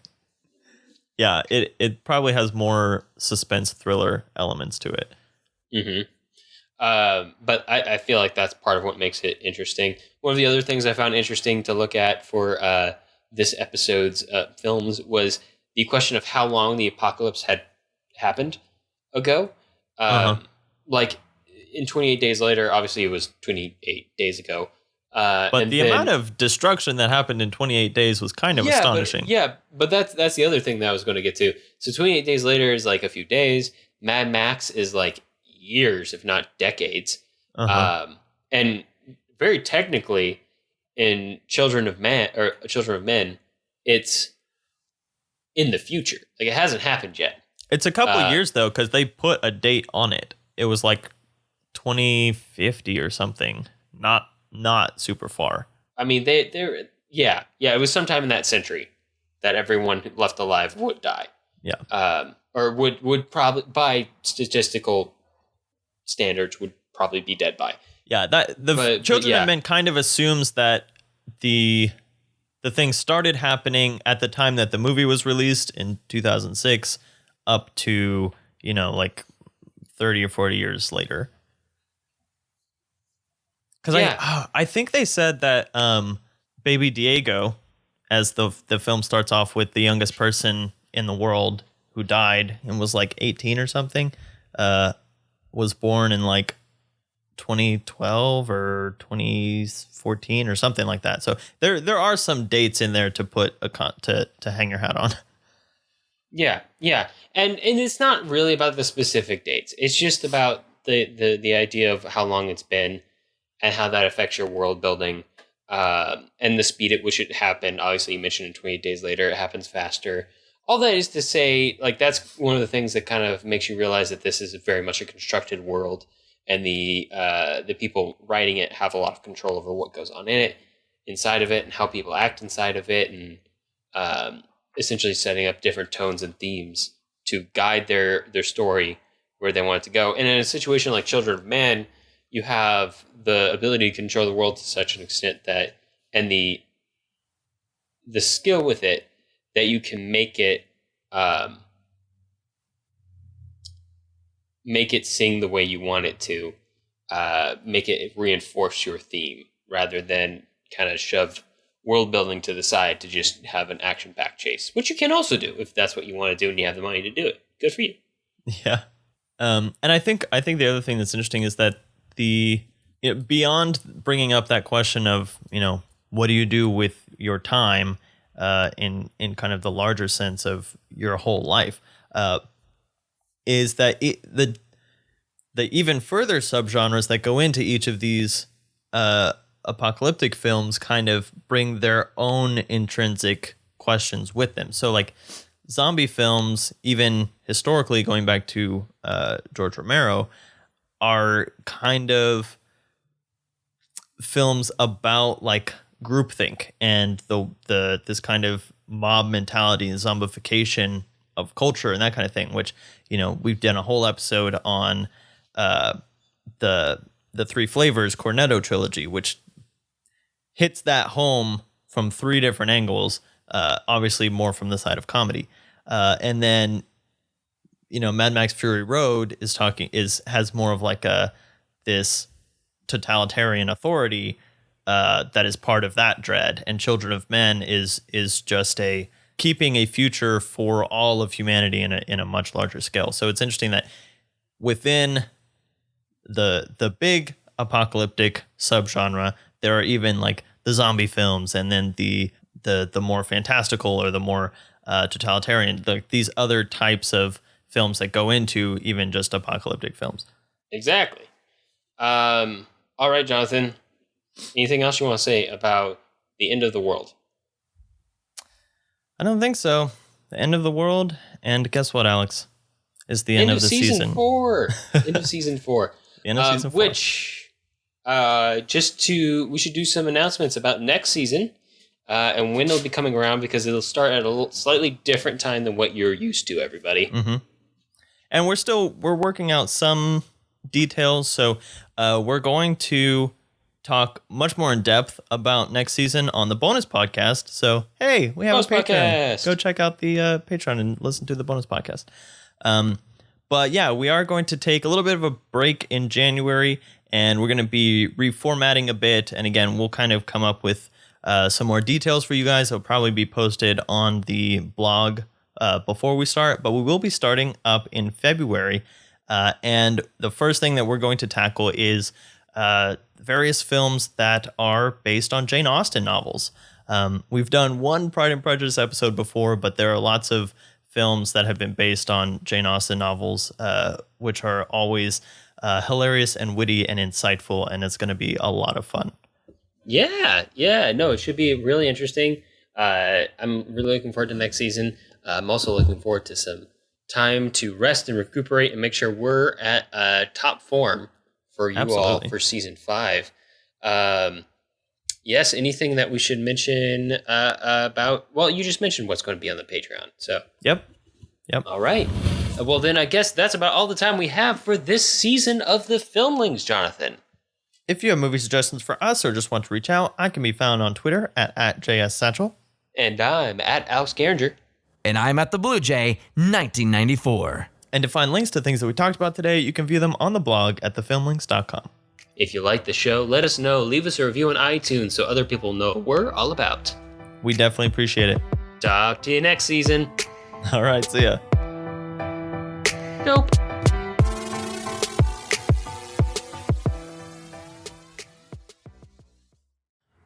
Yeah, it probably has more suspense thriller elements to it. Mm-hmm. But I feel like that's part of what makes it interesting. One of the other things I found interesting to look at for this episode's films was the question of how long the apocalypse had happened ago. Like in 28 Days Later, obviously it was 28 days ago. But the amount of destruction that happened in 28 days was kind of astonishing. But that's the other thing that I was going to get to. So 28 Days Later is like a few days. Mad Max is like years, if not decades. And very technically, in Children of Men, it's in the future. Like it hasn't happened yet. It's a couple of years though, because they put a date on it. It was like 2050 or something. Not super far. I mean, it was sometime in that century that everyone left alive would die. Yeah. Or would probably, by statistical standards, would probably be dead by. Yeah, Children of Men kind of assumes that the the thing started happening at the time that the movie was released in 2006 up to, like 30 or 40 years later. Because I think they said that Baby Diego, as the film starts off with, the youngest person in the world who died and was like 18 or something, was born in like 2012 or 2014 or something like that. So there are some dates in there to put to hang your hat on. Yeah. And it's not really about the specific dates. It's just about the idea of how long it's been and how that affects your world building, and the speed at which it happened. Obviously, you mentioned in 28 days later, it happens faster. All that is to say, like, that's one of the things that kind of makes you realize that this is very much a constructed world, and the people writing it have a lot of control over what goes on in it, inside of it, and how people act inside of it, and essentially setting up different tones and themes to guide their story where they want it to go. And in a situation like Children of Men, you have the ability to control the world to such an extent that, and the skill with it, that you can make it sing the way you want it to, make it reinforce your theme rather than kind of shove world building to the side to just have an action-packed chase, which you can also do if that's what you want to do and you have the money to do it. Good for you. Yeah. And I think the other thing that's interesting is that beyond bringing up that question of, what do you do with your time, in kind of the larger sense of your whole life, is that the even further subgenres that go into each of these apocalyptic films kind of bring their own intrinsic questions with them. So like zombie films, even historically going back to George Romero, are kind of films about like groupthink and the this kind of mob mentality and zombification of culture and that kind of thing, which, we've done a whole episode on the Three Flavors Cornetto trilogy, which hits that home from three different angles, obviously more from the side of comedy. And then, Mad Max Fury Road has more of like this totalitarian authority that is part of that dread, and Children of Men is just keeping a future for all of humanity in a much larger scale. So it's interesting that within the big apocalyptic subgenre, there are even like the zombie films, and then the more fantastical or the more totalitarian, these other types of films that go into even just apocalyptic films. Exactly. All right, Jonathan. Anything else you want to say about the end of the world? I don't think so. The end of the world, and guess what, Alex? Is the end of the season. End of season 4. The end of season 4. Which, we should do some announcements about next season, and when it'll be coming around, because it'll start at a slightly different time than what you're used to, everybody. Mm-hmm. And we're working out some details, so we're going to talk much more in depth about next season on the bonus podcast. So, hey, we have a Patreon. Podcast. Go check out the Patreon and listen to the bonus podcast. But yeah, we are going to take a little bit of a break in January, and we're going to be reformatting a bit. And again, we'll kind of come up with some more details for you guys. It'll probably be posted on the blog before we start, but we will be starting up in February. And the first thing that we're going to tackle is various films that are based on Jane Austen novels. We've done one Pride and Prejudice episode before, but there are lots of films that have been based on Jane Austen novels, which are always hilarious and witty and insightful, and it's going to be a lot of fun. Yeah, no, it should be really interesting. I'm really looking forward to next season. I'm also looking forward to some time to rest and recuperate and make sure we're at top form for you all for season 5. Yes, anything that we should mention about? Well, you just mentioned what's going to be on the Patreon. So Yep. All right. Well, then I guess that's about all the time we have for this season of the Filmlings, Jonathan. If you have movie suggestions for us or just want to reach out, I can be found on Twitter at JSSatchel. And I'm at Alex Garinger. And I'm at the Blue Jay 1994. And to find links to things that we talked about today, you can view them on the blog at thefilmlings.com. If you like the show, let us know. Leave us a review on iTunes so other people know what we're all about. We definitely appreciate it. Talk to you next season. All right, see ya. Nope.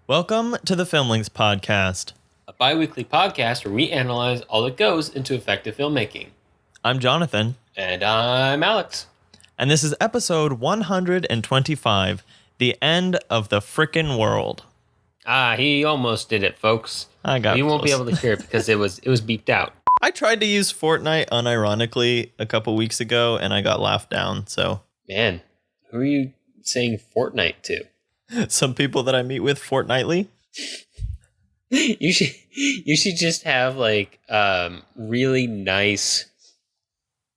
Welcome to the Filmlings podcast. A bi-weekly podcast where we analyze all that goes into effective filmmaking. I'm Jonathan. And I'm Alex. And this is episode 125, The End of the Frickin' World. He almost did it, folks. You won't be able to hear it because it was beeped out. I tried to use Fortnite unironically a couple weeks ago, and I got laughed down, so... Man, who are you saying Fortnite to? Some people that I meet with fortnightly. You should just have, like, really nice...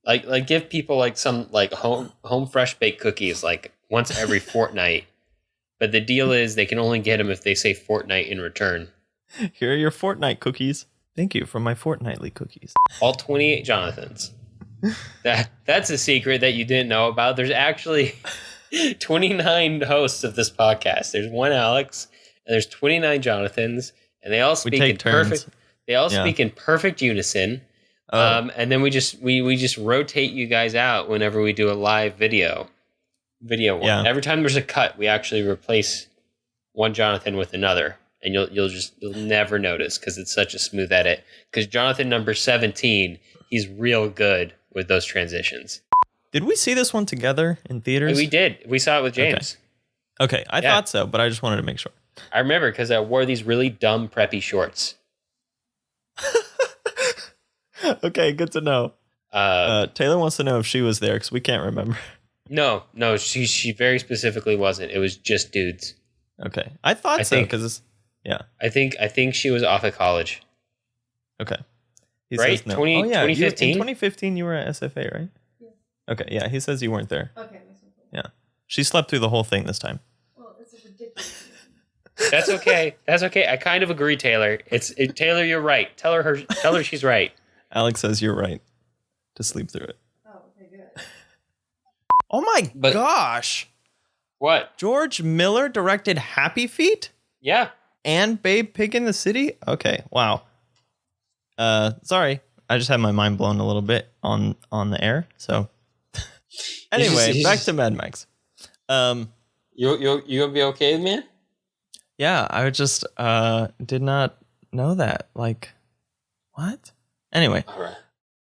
Like give people like some like home fresh baked cookies like once every fortnight, but the deal is they can only get them if they say Fortnite in return. Here are your Fortnite cookies. Thank you for my fortnightly cookies. All 28 Jonathans. That's a secret that you didn't know about. There's actually 29 hosts of this podcast. There's one Alex and there's 29 Jonathans, and they all speak in perfect. They all speak in perfect unison. And then we just rotate you guys out whenever we do a live video one. Yeah. Every time there's a cut, we actually replace one Jonathan with another, and you'll never notice because it's such a smooth edit. Because Jonathan number 17, he's real good with those transitions. Did we see this one together in theaters? We did. We saw it with James. Okay. I thought so, but I just wanted to make sure. I remember because I wore these really dumb preppy shorts. Okay, good to know. Taylor wants to know if she was there because we can't remember. No, she very specifically wasn't. It was just dudes. Okay, I thought so because I think she was off at college. Okay, he right? says no. 2015. In 2015, you were at SFA, right? Yeah. Okay, yeah, he says you weren't there. Okay, yeah, she slept through the whole thing this time. Well, it's ridiculous. That's okay. That's okay. I kind of agree, Taylor. Taylor, you're right. Tell her she's right. Alex says you're right to sleep through it. Oh, okay, good. Oh my gosh. What? George Miller directed Happy Feet? Yeah. And Babe Pig in the City? Okay, wow. Sorry. I just had my mind blown a little bit on the air. So anyway, back to Mad Max. You gonna be okay, man? Yeah, I just did not know that. Like, what? Anyway,